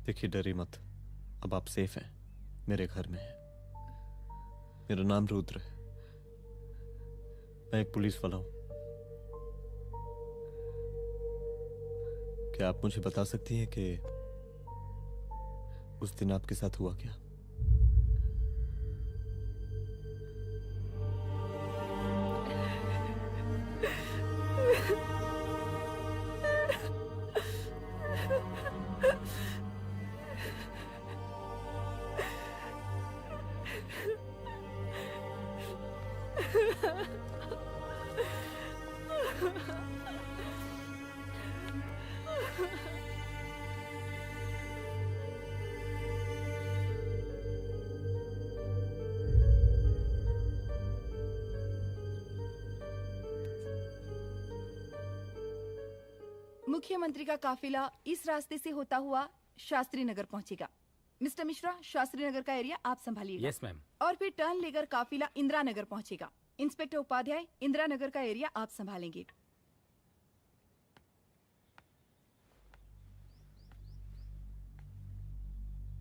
देखिए, डरिए मत, अब आप सेफ हैं, मेरे घर में हैं। मेरा नाम रुद्र है, मैं एक पुलिस वाला हूं। क्या आप मुझे बता सकती हैं कि उस दिन आपके साथ हुआ क्या? मुख्यमंत्री का काफिला इस रास्ते से होता हुआ शास्त्री नगर पहुंचेगा। मिस्टर मिश्रा, शास्त्री नगर का एरिया आप संभालिएगा। Yes ma'am. और फिर टर्न लेकर काफिला इंदिरा नगर पहुंचेगा। इंस्पेक्टर उपाध्याय, इंदिरा नगर का एरिया आप संभालेंगे।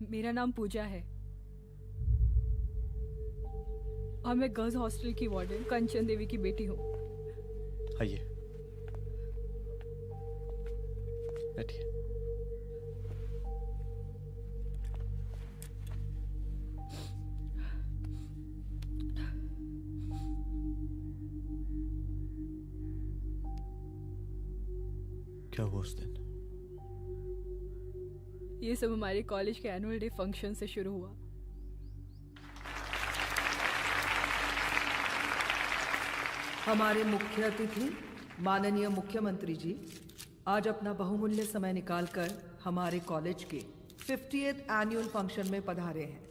मेरा नाम पूजा है और मैं गर्ल्स हॉस्टल की वार्डन कंचन देवी की बेटी हूँ। आइए, बैठिए। क्या हुआ उस दिन? ये सब हमारे कॉलेज के एनुअल डे फंक्शन से शुरू हुआ। हमारे मुख्य अतिथि माननीय मुख्यमंत्री जी आज अपना बहुमूल्य समय निकालकर हमारे कॉलेज के 50th एनुअल फंक्शन में पधारे हैं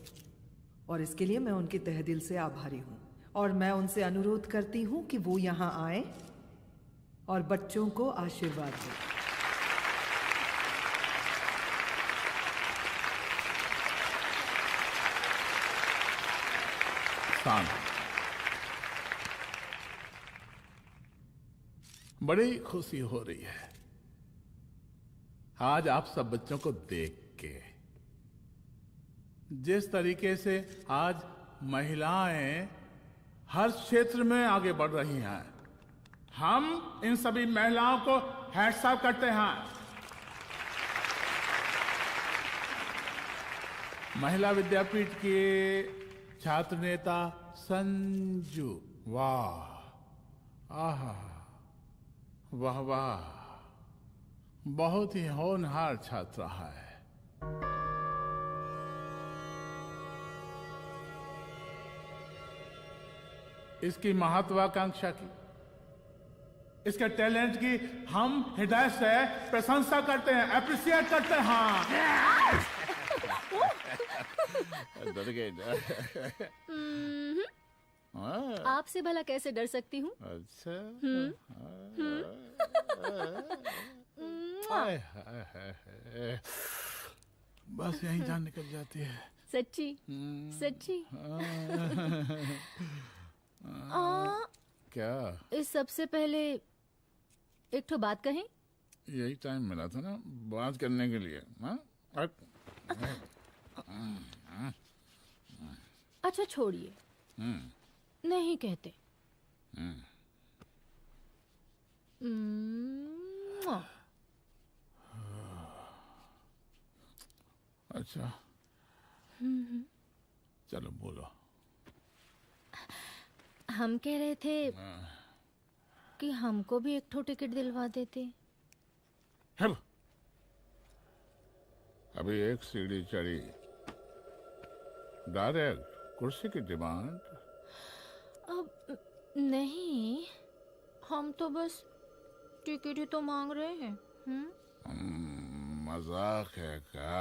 और इसके लिए मैं उनके तहे दिल से आभारी हूँ और मैं उनसे अनुरोध करती हूँ कि वो यहाँ आए और बच्चों को आशीर्वाद दें। बड़ी खुशी हो रही है आज आप सब बच्चों को देख के। जिस तरीके से आज महिलाएं हर क्षेत्र में आगे बढ़ रही हैं, हम इन सभी महिलाओं को हैट्स ऑफ करते हैं। महिला विद्यापीठ के छात्र नेता संजू, वाह, आहा, वाह वाह, बहुत ही होनहार छात्रा है। इसकी महत्वाकांक्षा की, इसके टैलेंट की हम हृदय से प्रशंसा करते हैं, अप्रिशिएट करते हैं। डर गए आपसे भला कैसे डर सकती हूँ? अच्छा। बस यही जान निकल जाती है। सच्ची सच्ची। क्या? इस सबसे पहले एक ठो बात कहें? यही टाइम मिला था ना बात करने के लिए। अच्छा छोड़िए, नहीं कहते। अच्छा चलो बोलो। हम कह रहे थे कि हमको भी एक ठो टिकट दिलवा देते। अभी एक सीढ़ी चढ़ी, डायरेक्ट कुर्सी की डिमांड। अब नहीं, हम तो बस टिकट ही तो मांग रहे हैं। मजाक है क्या?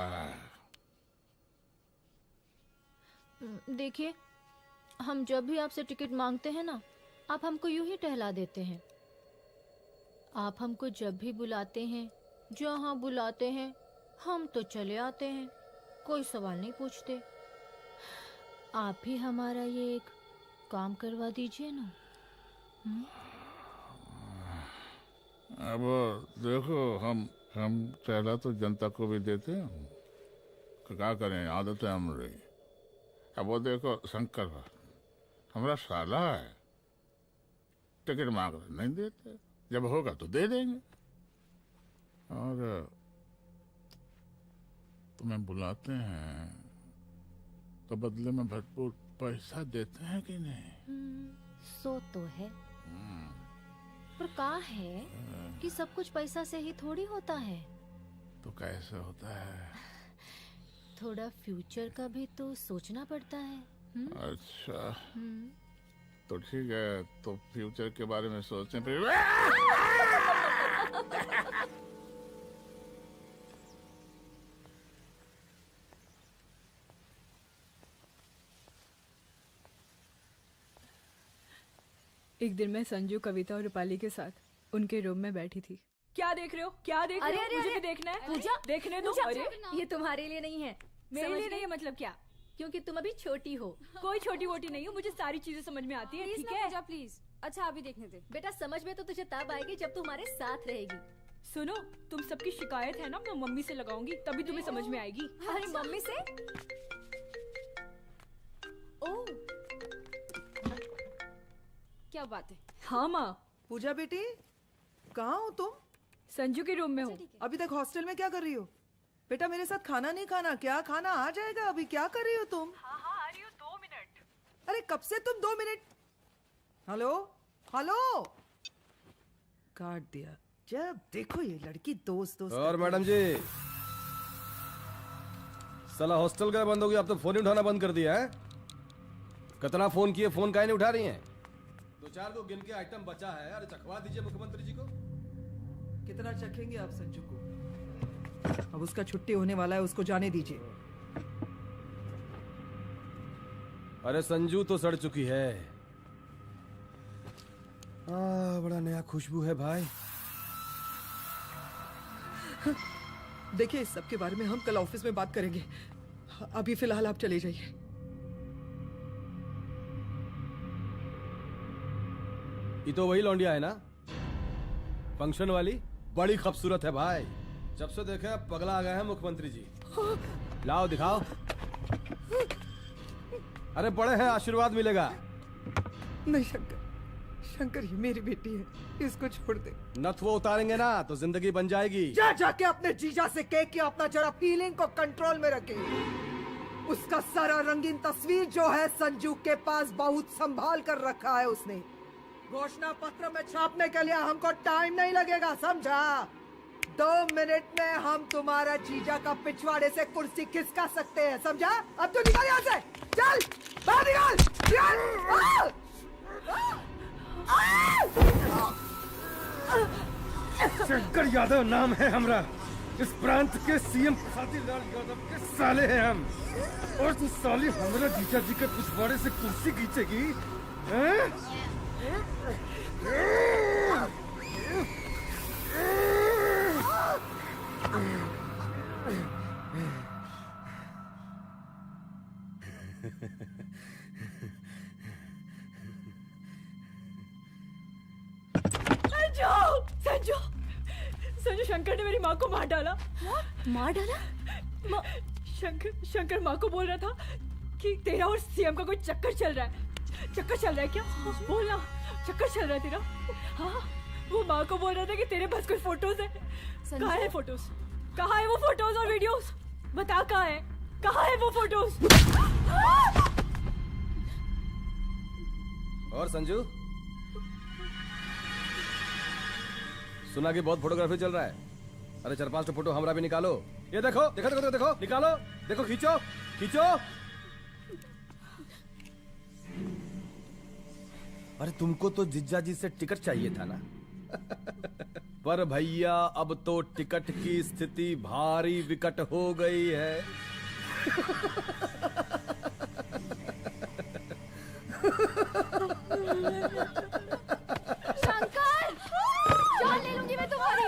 देखिए, हम जब भी आपसे टिकट मांगते हैं ना, आप हमको यूं ही टहला देते हैं। आप हमको जब भी बुलाते हैं, जहाँ बुलाते हैं, हम तो चले आते हैं, कोई सवाल नहीं पूछते। आप भी हमारा ये एक काम करवा दीजिए ना। अब देखो, हम टहला तो जनता को भी देते हैं, क्या करें, आदत है हमारी। अब वो देखो शंकर हमारा साला है, टिकट मांग रहे नहीं देते, जब होगा तो दे देंगे। और तुम्हें बुलाते हैं तो बदले में भरपूर पैसा देते हैं कि नहीं? सो तो है, पर कहा है कि सब कुछ पैसा से ही थोड़ी होता है। तो कैसे होता है? थोड़ा फ्यूचर का भी तो सोचना पड़ता है। अच्छा, तो ठीक है, तो फ्यूचर के बारे में सोचने पे एक दिन मैं संजू, कविता और रूपाली के साथ उनके रूम में बैठी थी। क्या देख रहे हो? क्या देख रहे हो? मुझे भी देखना है। पूजा, देखने दो। अरे ये तुम्हारे लिए नहीं है। मेरे समझ लिए गई? नहीं है मतलब क्या? क्योंकि तुम अभी छोटी हो। कोई छोटी वोटी नहीं हूँ, मुझे सारी चीजें समझ में आती है। प्लीज ठीक ना है पूजा, प्लीज। अच्छा अभी देखने दे। बेटा समझ में तो तुझे तब आएगी जब तू हमारे साथ रहेगी। सुनो, तुम सबकी शिकायत है ना, मैं मम्मी से लगाऊंगी, तभी तुम्हें समझ में आएगी। अरे मम्मी से? ओह, क्या बात है? हाँ माँ। पूजा बेटी, कहाँ हो तुम? संजू के रूम में हूँ। अभी तक हॉस्टल में क्या कर रही हो? बेटा मेरे साथ खाना नहीं खाना क्या? खाना आ जाएगा, अभी क्या कर रही हो तुम? हाँ आ रही हूँ, 2 मिनट। अरे कब से तुम 2 मिनट? हेलो हेलो, काट दिया। जब देखो ये लड़की दोस्त और मैडम जी, साला हॉस्टल का बंद हो गया, अब तो फोन ही उठाना बंद कर दिया है। कितना फोन किए, फोन काहे नहीं उठा रही हैं? 2-4 को गिन के आइटम बचा है, अरे चखवा दीजिए मुख्यमंत्री जी को। कितना चखेंगे आप संजू को? अब उसका छुट्टी होने वाला है, उसको जाने दीजिए। अरे संजू तो सड़ चुकी है। बड़ा नया खुशबू है भाई। देखिए, इस सब के बारे में हम कल ऑफिस में बात करेंगे। अभी फिलहाल आप चले जाइए। ये तो वही लौंडिया है ना, फंक्शन वाली? बड़ी खूबसूरत है भाई। जब से देखे पगला आ गए हैं मुख्यमंत्री जी। लाओ दिखाओ। अरे बड़े हैं, आशीर्वाद मिलेगा। नहीं शंकर, शंकर ये मेरी बेटी है, इसको छोड़ दे। नथ वो उतारेंगे ना तो जिंदगी बन जाएगी। जा जाके अपने जीजा से कह के अपना जरा फीलिंग को कंट्रोल में रखे। उसका सारा रंगीन तस्वीर जो है संजू के पास बहुत संभाल कर रखा है उसने। घोषणा पत्र में छापने के लिए हमको टाइम नहीं लगेगा, समझा? 2 मिनट में हम तुम्हारा जीजा का पिछवाड़े से कुर्सी खिसका सकते हैं, समझा? अब तो निकल यहाँ से, चल बाहर निकल। शंकर यादव नाम है हमरा। इस प्रांत के सीएम शांतिलाल यादव के साले हैं हम। और तू साली हमरा जीजा जी के पिछवाड़े से कुर्सी खींचेगी? संजू, संजू, शंकर ने मेरी माँ को मार डाला। मार डाला? शंकर माँ को बोल रहा था कि तेरा और सीएम का कोई चक्कर चल रहा है। चक्कर चल रहा है क्या? बोलना, चक्कर चल रहा है तेरा? हाँ, वो माँ को बोल रहा था कि तेरे पास कोई फोटोज है। कहाँ है फोटोज? कहाँ है वो फोटोज और वीडियोस? बता कहाँ है? कहाँ है वो फोटोज? और संजू, सुना कि बहुत फोटोग्राफी चल रहा है। अरे 4-5 तो फोटो हमरा भी निकालो। ये देखो देखो देखो देखो, देखो निकालो, देखो खींचो खींचो। अरे तुमको तो जिज्जा जी से टिकट चाहिए था ना। पर भैया अब तो टिकट की स्थिति भारी विकट हो गई है। शंकर, जान ले लूंगी मैं तुम्हारी।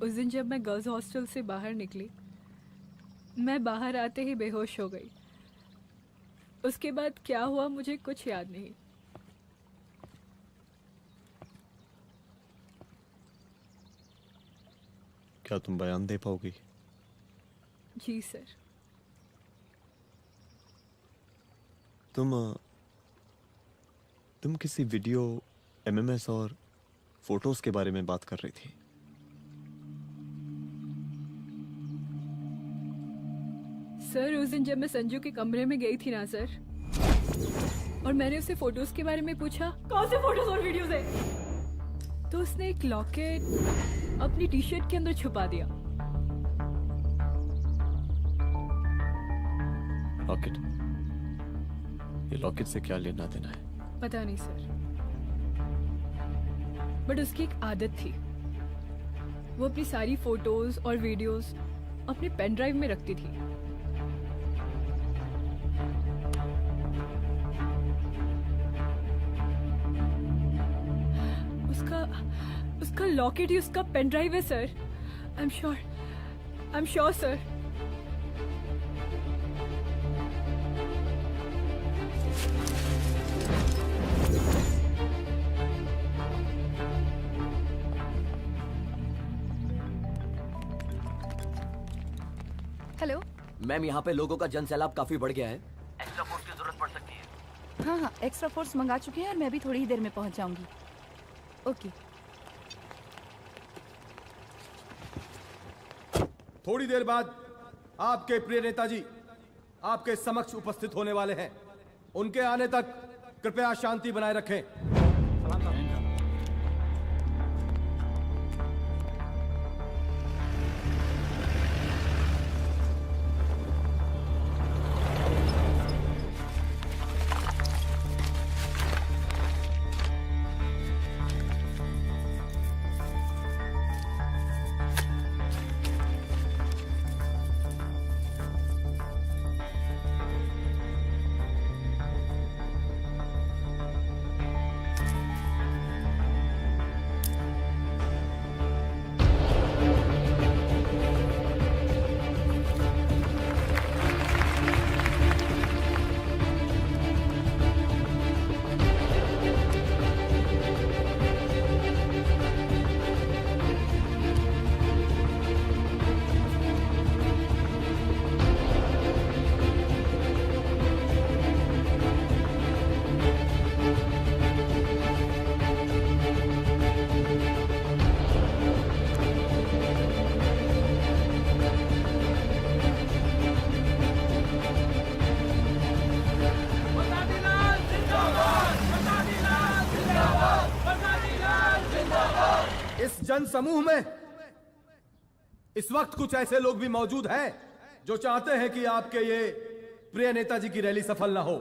उस दिन जब मैं गर्ल्स हॉस्टल से बाहर निकली, मैं बाहर आते ही बेहोश हो गई। उसके बाद क्या हुआ मुझे कुछ याद नहीं। क्या तुम बयान दे पाओगी? जी सर। तुम किसी वीडियो, एमएमएस और फोटोज के बारे में बात कर रही थी। सर उस दिन जब मैं संजू के कमरे में गई थी ना सर, और मैंने उससे फोटोज के बारे में पूछा कौन से फोटोज और वीडियोज है, तो उसने एक लॉकेट अपनी टी शर्ट के अंदर छुपा दिया। लॉकेट? ये लॉकेट से क्या लेना देना है? पता नहीं सर, बट उसकी एक आदत थी, वो अपनी सारी फोटोज और वीडियोस अपने पेन ड्राइव में रखती थी। उसका लॉकेट ही उसका पेन ड्राइव है sir. I am sure sir. Hello ma'am, यहाँ पे लोगों का जनसैलाब काफी बढ़ गया है। एक्स्ट्रा फोर्स की जरूरत पड़ सकती है। हाँ हाँ, एक्स्ट्रा फोर्स मंगा चुके हैं और मैं भी थोड़ी ही देर में पहुंच जाऊंगी। ओके। थोड़ी देर बाद आपके प्रिय नेताजी आपके समक्ष उपस्थित होने वाले हैं। उनके आने तक कृपया शांति बनाए रखें। जन समूह में इस वक्त कुछ ऐसे लोग भी मौजूद हैं जो चाहते हैं कि आपके ये प्रिय नेताजी की रैली सफल ना हो।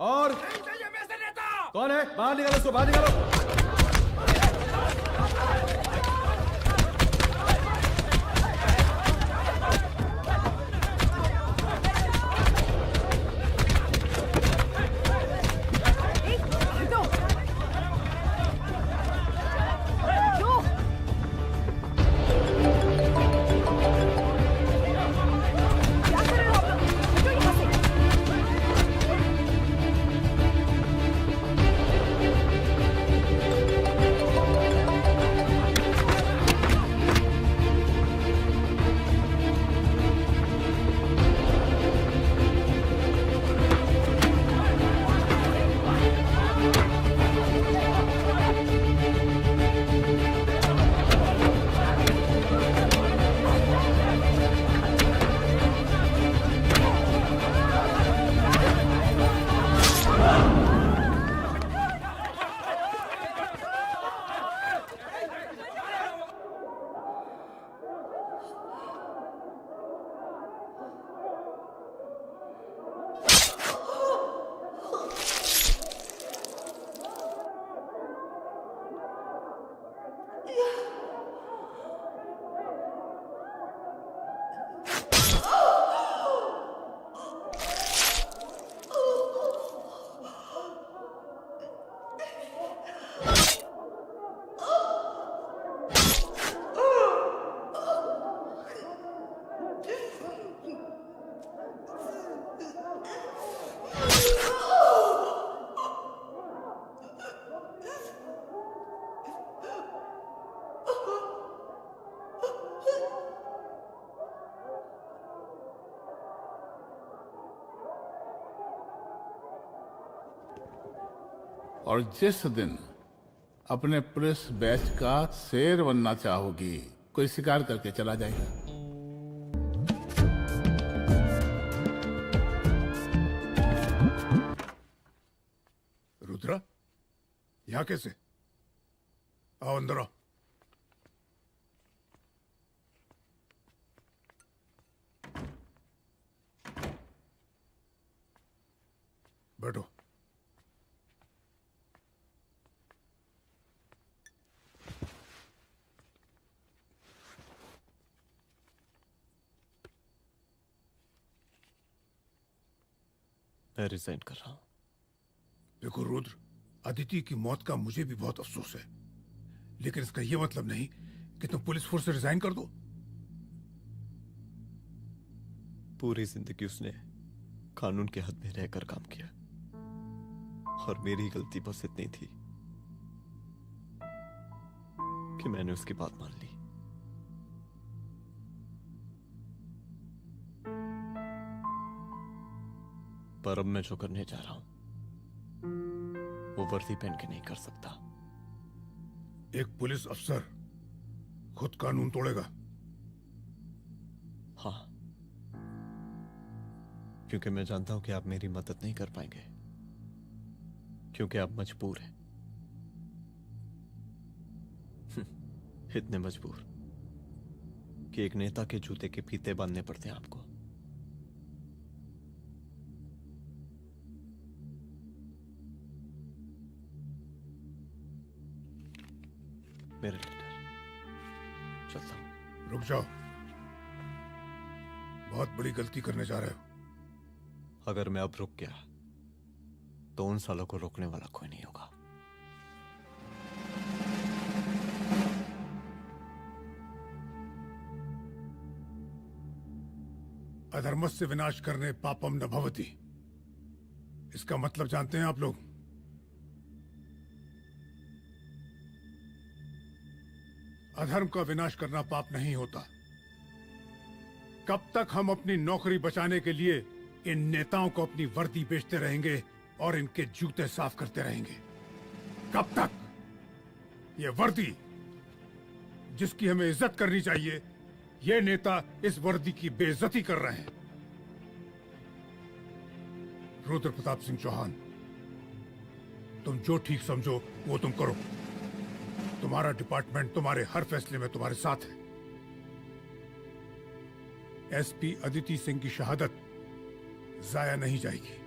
और कौन है? बाहर निकालो उसको, बाहर निकालो। और जिस दिन अपने पुलिस बैच का शेर बनना चाहोगी, कोई शिकार करके चला जाएगा। रुद्रा, यहाँ कैसे? आओ अंदर आओ। बैठो। मैं रिजाइन कर रहा हूं। देखो रुद्र, अदिति की मौत का मुझे भी बहुत अफसोस है, लेकिन इसका यह मतलब नहीं कि तुम पुलिस फोर्स से रिजाइन कर दो। पूरी जिंदगी उसने कानून के हद में रहकर काम किया और मेरी गलती बस इतनी थी कि मैंने उसकी बात मान ली। पर अब मैं जो करने जा रहा हूं वो वर्दी पहन के नहीं कर सकता। एक पुलिस अफसर खुद कानून तोड़ेगा? हाँ, क्योंकि मैं जानता हूं कि आप मेरी मदद नहीं कर पाएंगे, क्योंकि आप मजबूर हैं। इतने मजबूर कि एक नेता के जूते के फीते बांधने पड़ते हैं आपको। मेरे लेटर चलता हूं। रुक जाओ, बहुत बड़ी गलती करने जा रहे हो। अगर मैं अब रुक गया तो उन सालों को रोकने वाला कोई नहीं होगा। अधर्मस्य विनाश करने पापम न भवति, इसका मतलब जानते हैं आप लोग? अधर्म का विनाश करना पाप नहीं होता। कब तक हम अपनी नौकरी बचाने के लिए इन नेताओं को अपनी वर्दी बेचते रहेंगे और इनके जूते साफ करते रहेंगे? कब तक? ये वर्दी जिसकी हमें इज्जत करनी चाहिए, ये नेता इस वर्दी की बेइज्जती कर रहे हैं। रुद्र प्रताप सिंह चौहान, तुम जो ठीक समझो वो तुम करो। तुम्हारा डिपार्टमेंट तुम्हारे हर फैसले में तुम्हारे साथ है। एसपी अदिति सिंह की शहादत जाया नहीं जाएगी।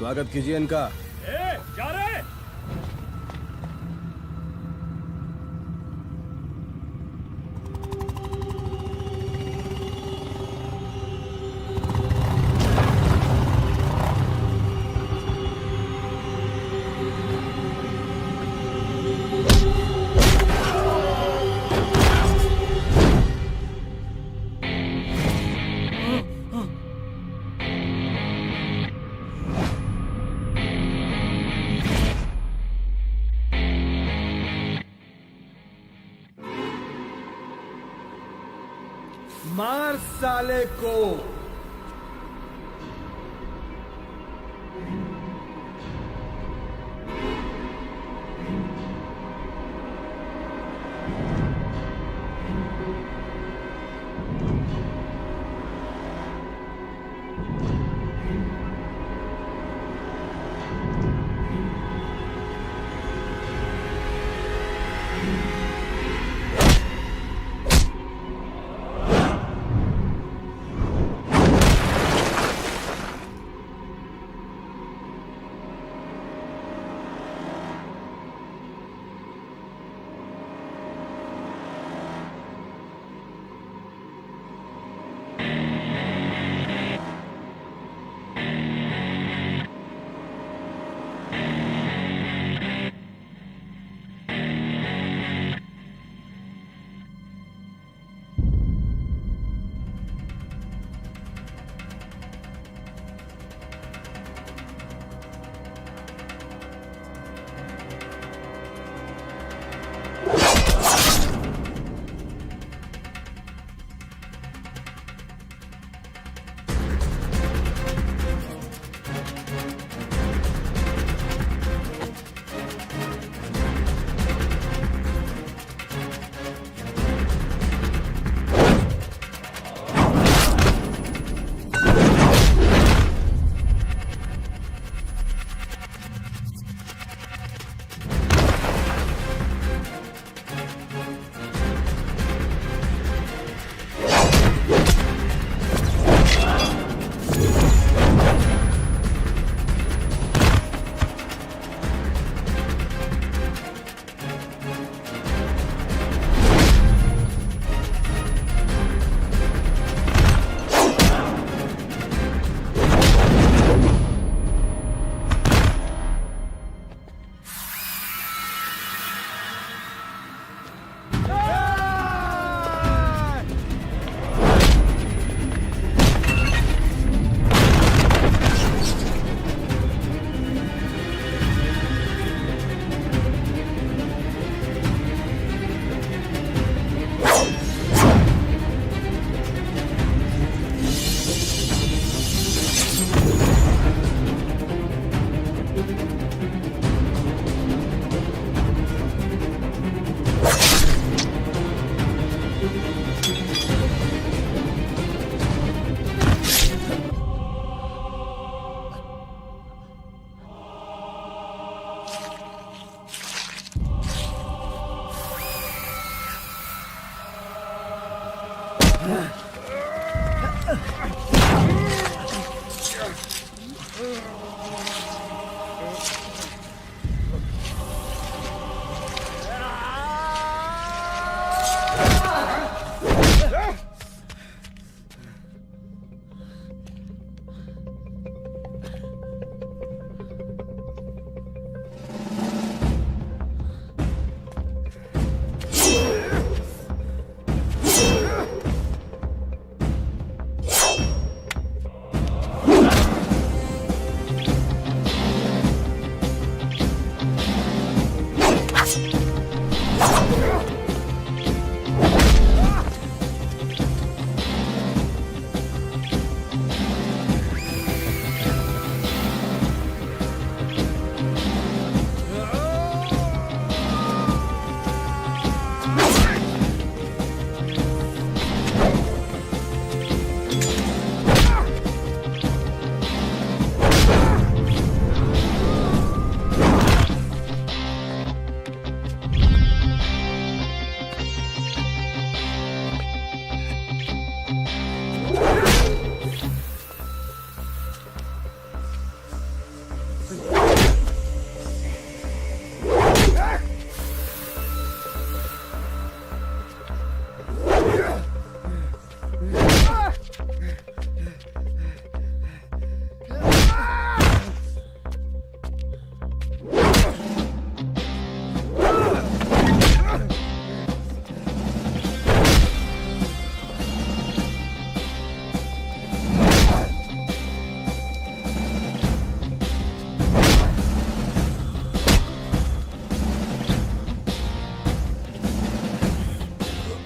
स्वागत कीजिए इनका। जा रहे मार साले को।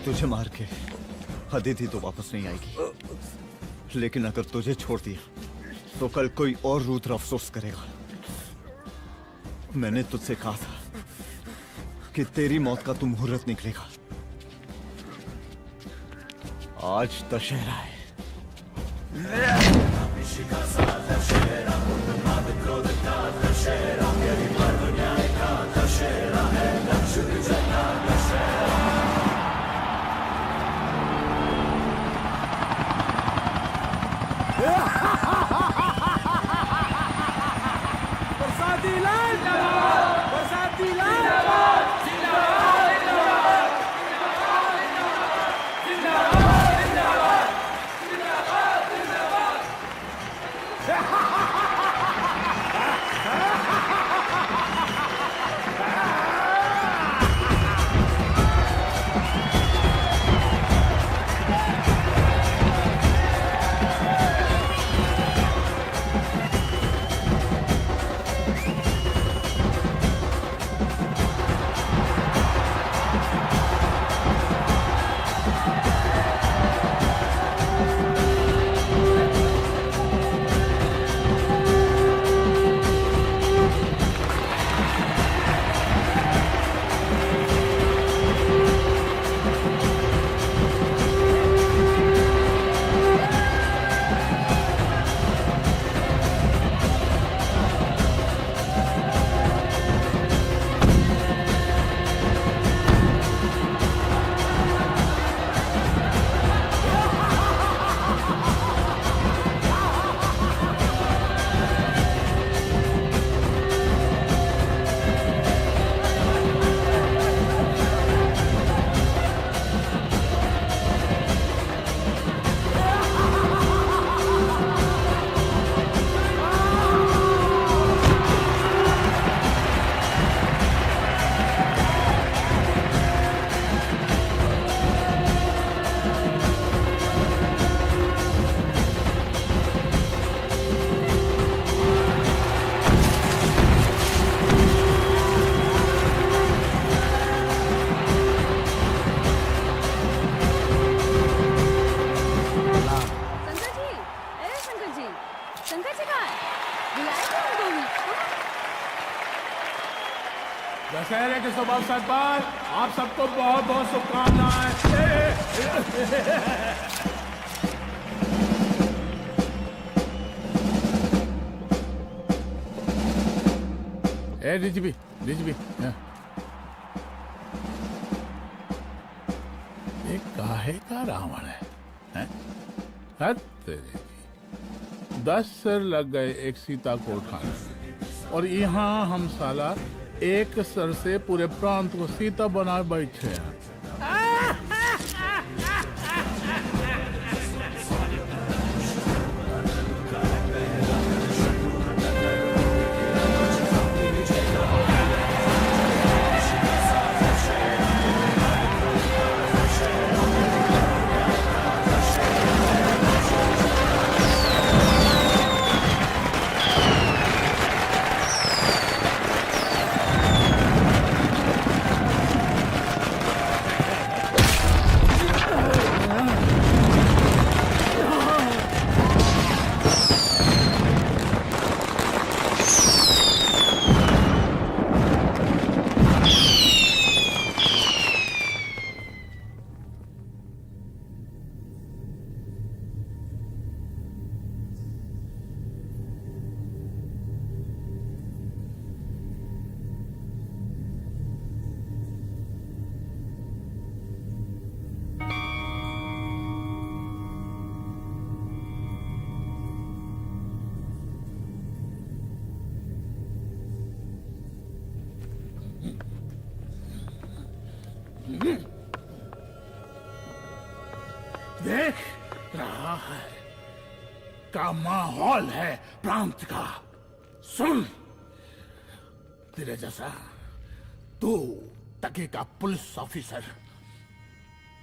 तुझे मार के अदिति तो वापस नहीं आएगी, लेकिन अगर तुझे छोड़ दिया तो कल कोई और रुद्र अफसोस करेगा। मैंने तुझसे कहा था कि तेरी मौत का तू मुहूर्त निकलेगा। आज दशहरा है। बरसाती लाल बरसाती लाल दशहरे के शुभ अवसर पर आप सबको बहुत बहुत शुभकामनाएं। डीजीपी ये काहे का रावण है? हद तेरे की। 10 सिर लग गए एक सीता को उठाने, और यहाँ हम साला एक सर से पूरे प्रांत को सीता बना बैठे हैं। देख रहा है का माहौल है प्रांत का। सुन, तेरे जैसा तू टके का पुलिस ऑफिसर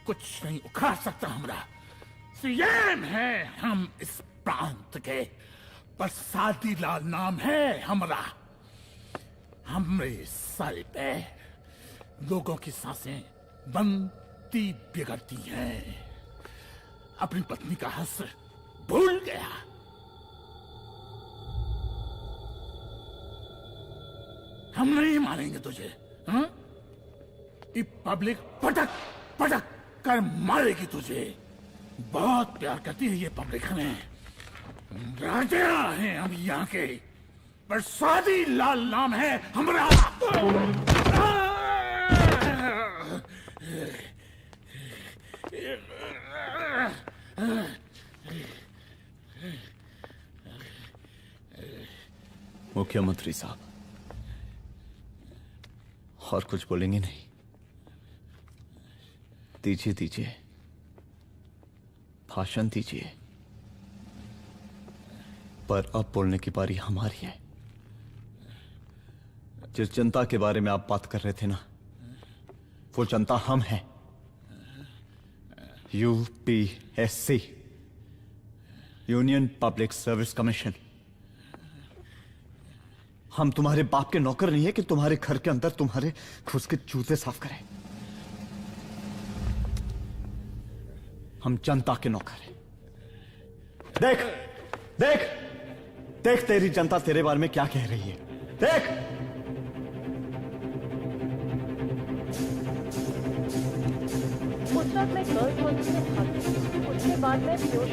कुछ नहीं उखाड़ सकता। हमरा सीएम है हम इस प्रांत के, बरसाती लाल नाम है हमरा। हमरे सर पे लोगों की सांसें बंद पति बिगड़ती हैं। अपनी पत्नी का हक भूल गया। हम नहीं मानेंगे तुझे। हाँ? ये पब्लिक पटक पटक कर मारेगी तुझे। बहुत प्यार करती है ये पब्लिक हमें। राजा हैं हम यहाँ के, पर स्वादी लाल नाम है हमारा। मुख्यमंत्री साहब, और कुछ बोलेंगे नहीं? दीजिए दीजिए, भाषण दीजिए। पर अब बोलने की बारी हमारी है। जिस जनता के बारे में आप बात कर रहे थे ना, वो जनता हम हैं। UPSC, union public service commission. हम तुम्हारे बाप के नौकर नहीं है कि तुम्हारे घर के अंदर तुम्हारे खुद के जूते साफ करें। हम जनता के नौकर हैं। देख देख देख, तेरी जनता तेरे बारे में क्या कह रही है। देख, उस वक्त मैं गर्ल्स हॉस्टल में भागी। उसके बाद मैं बेहोश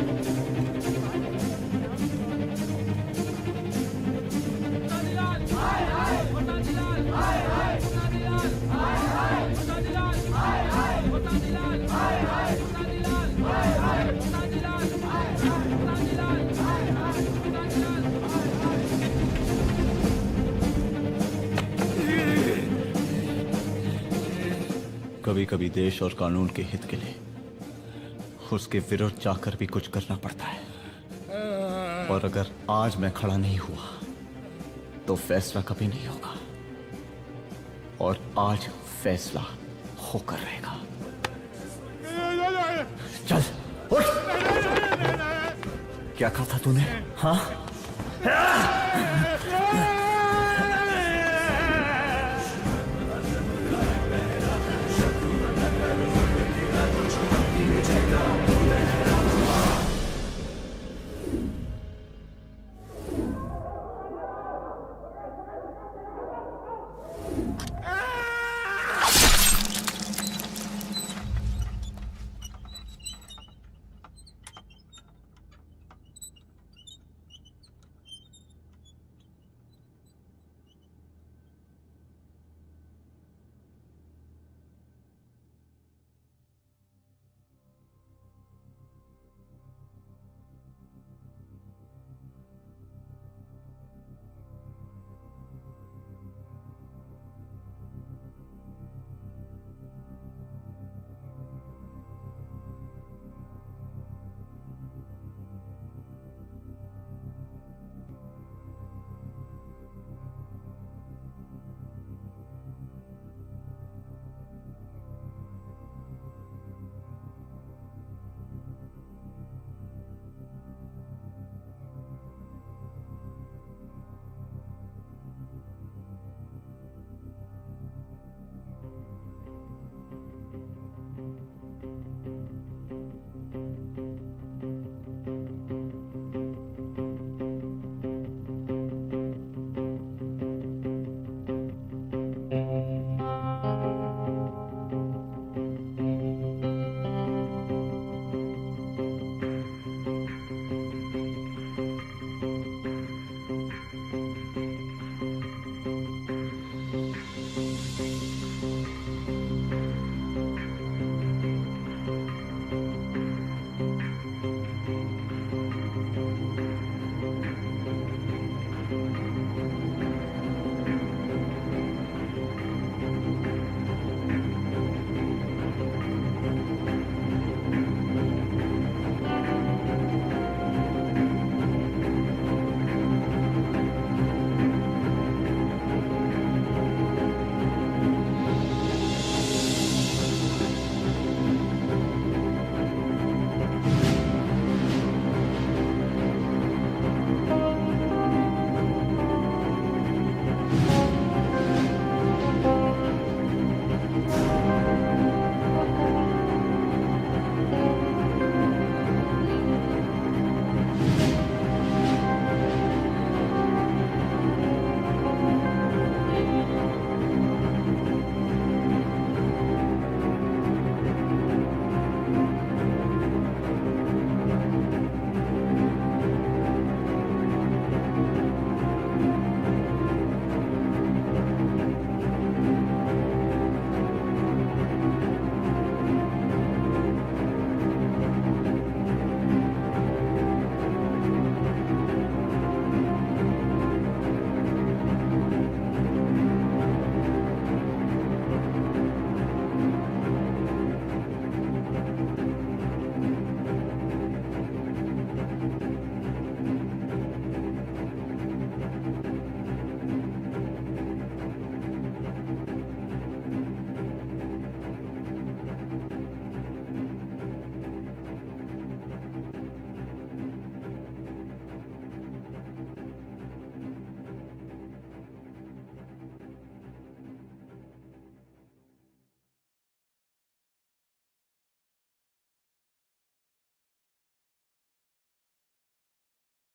कभी कभी देश और कानून के हित के लिए उसके विरुद्ध जाकर भी कुछ करना पड़ता है। और अगर आज मैं खड़ा नहीं हुआ तो फैसला कभी नहीं होगा, और आज फैसला होकर रहेगा। चल उठ। क्या कहा था तूने? हाँ?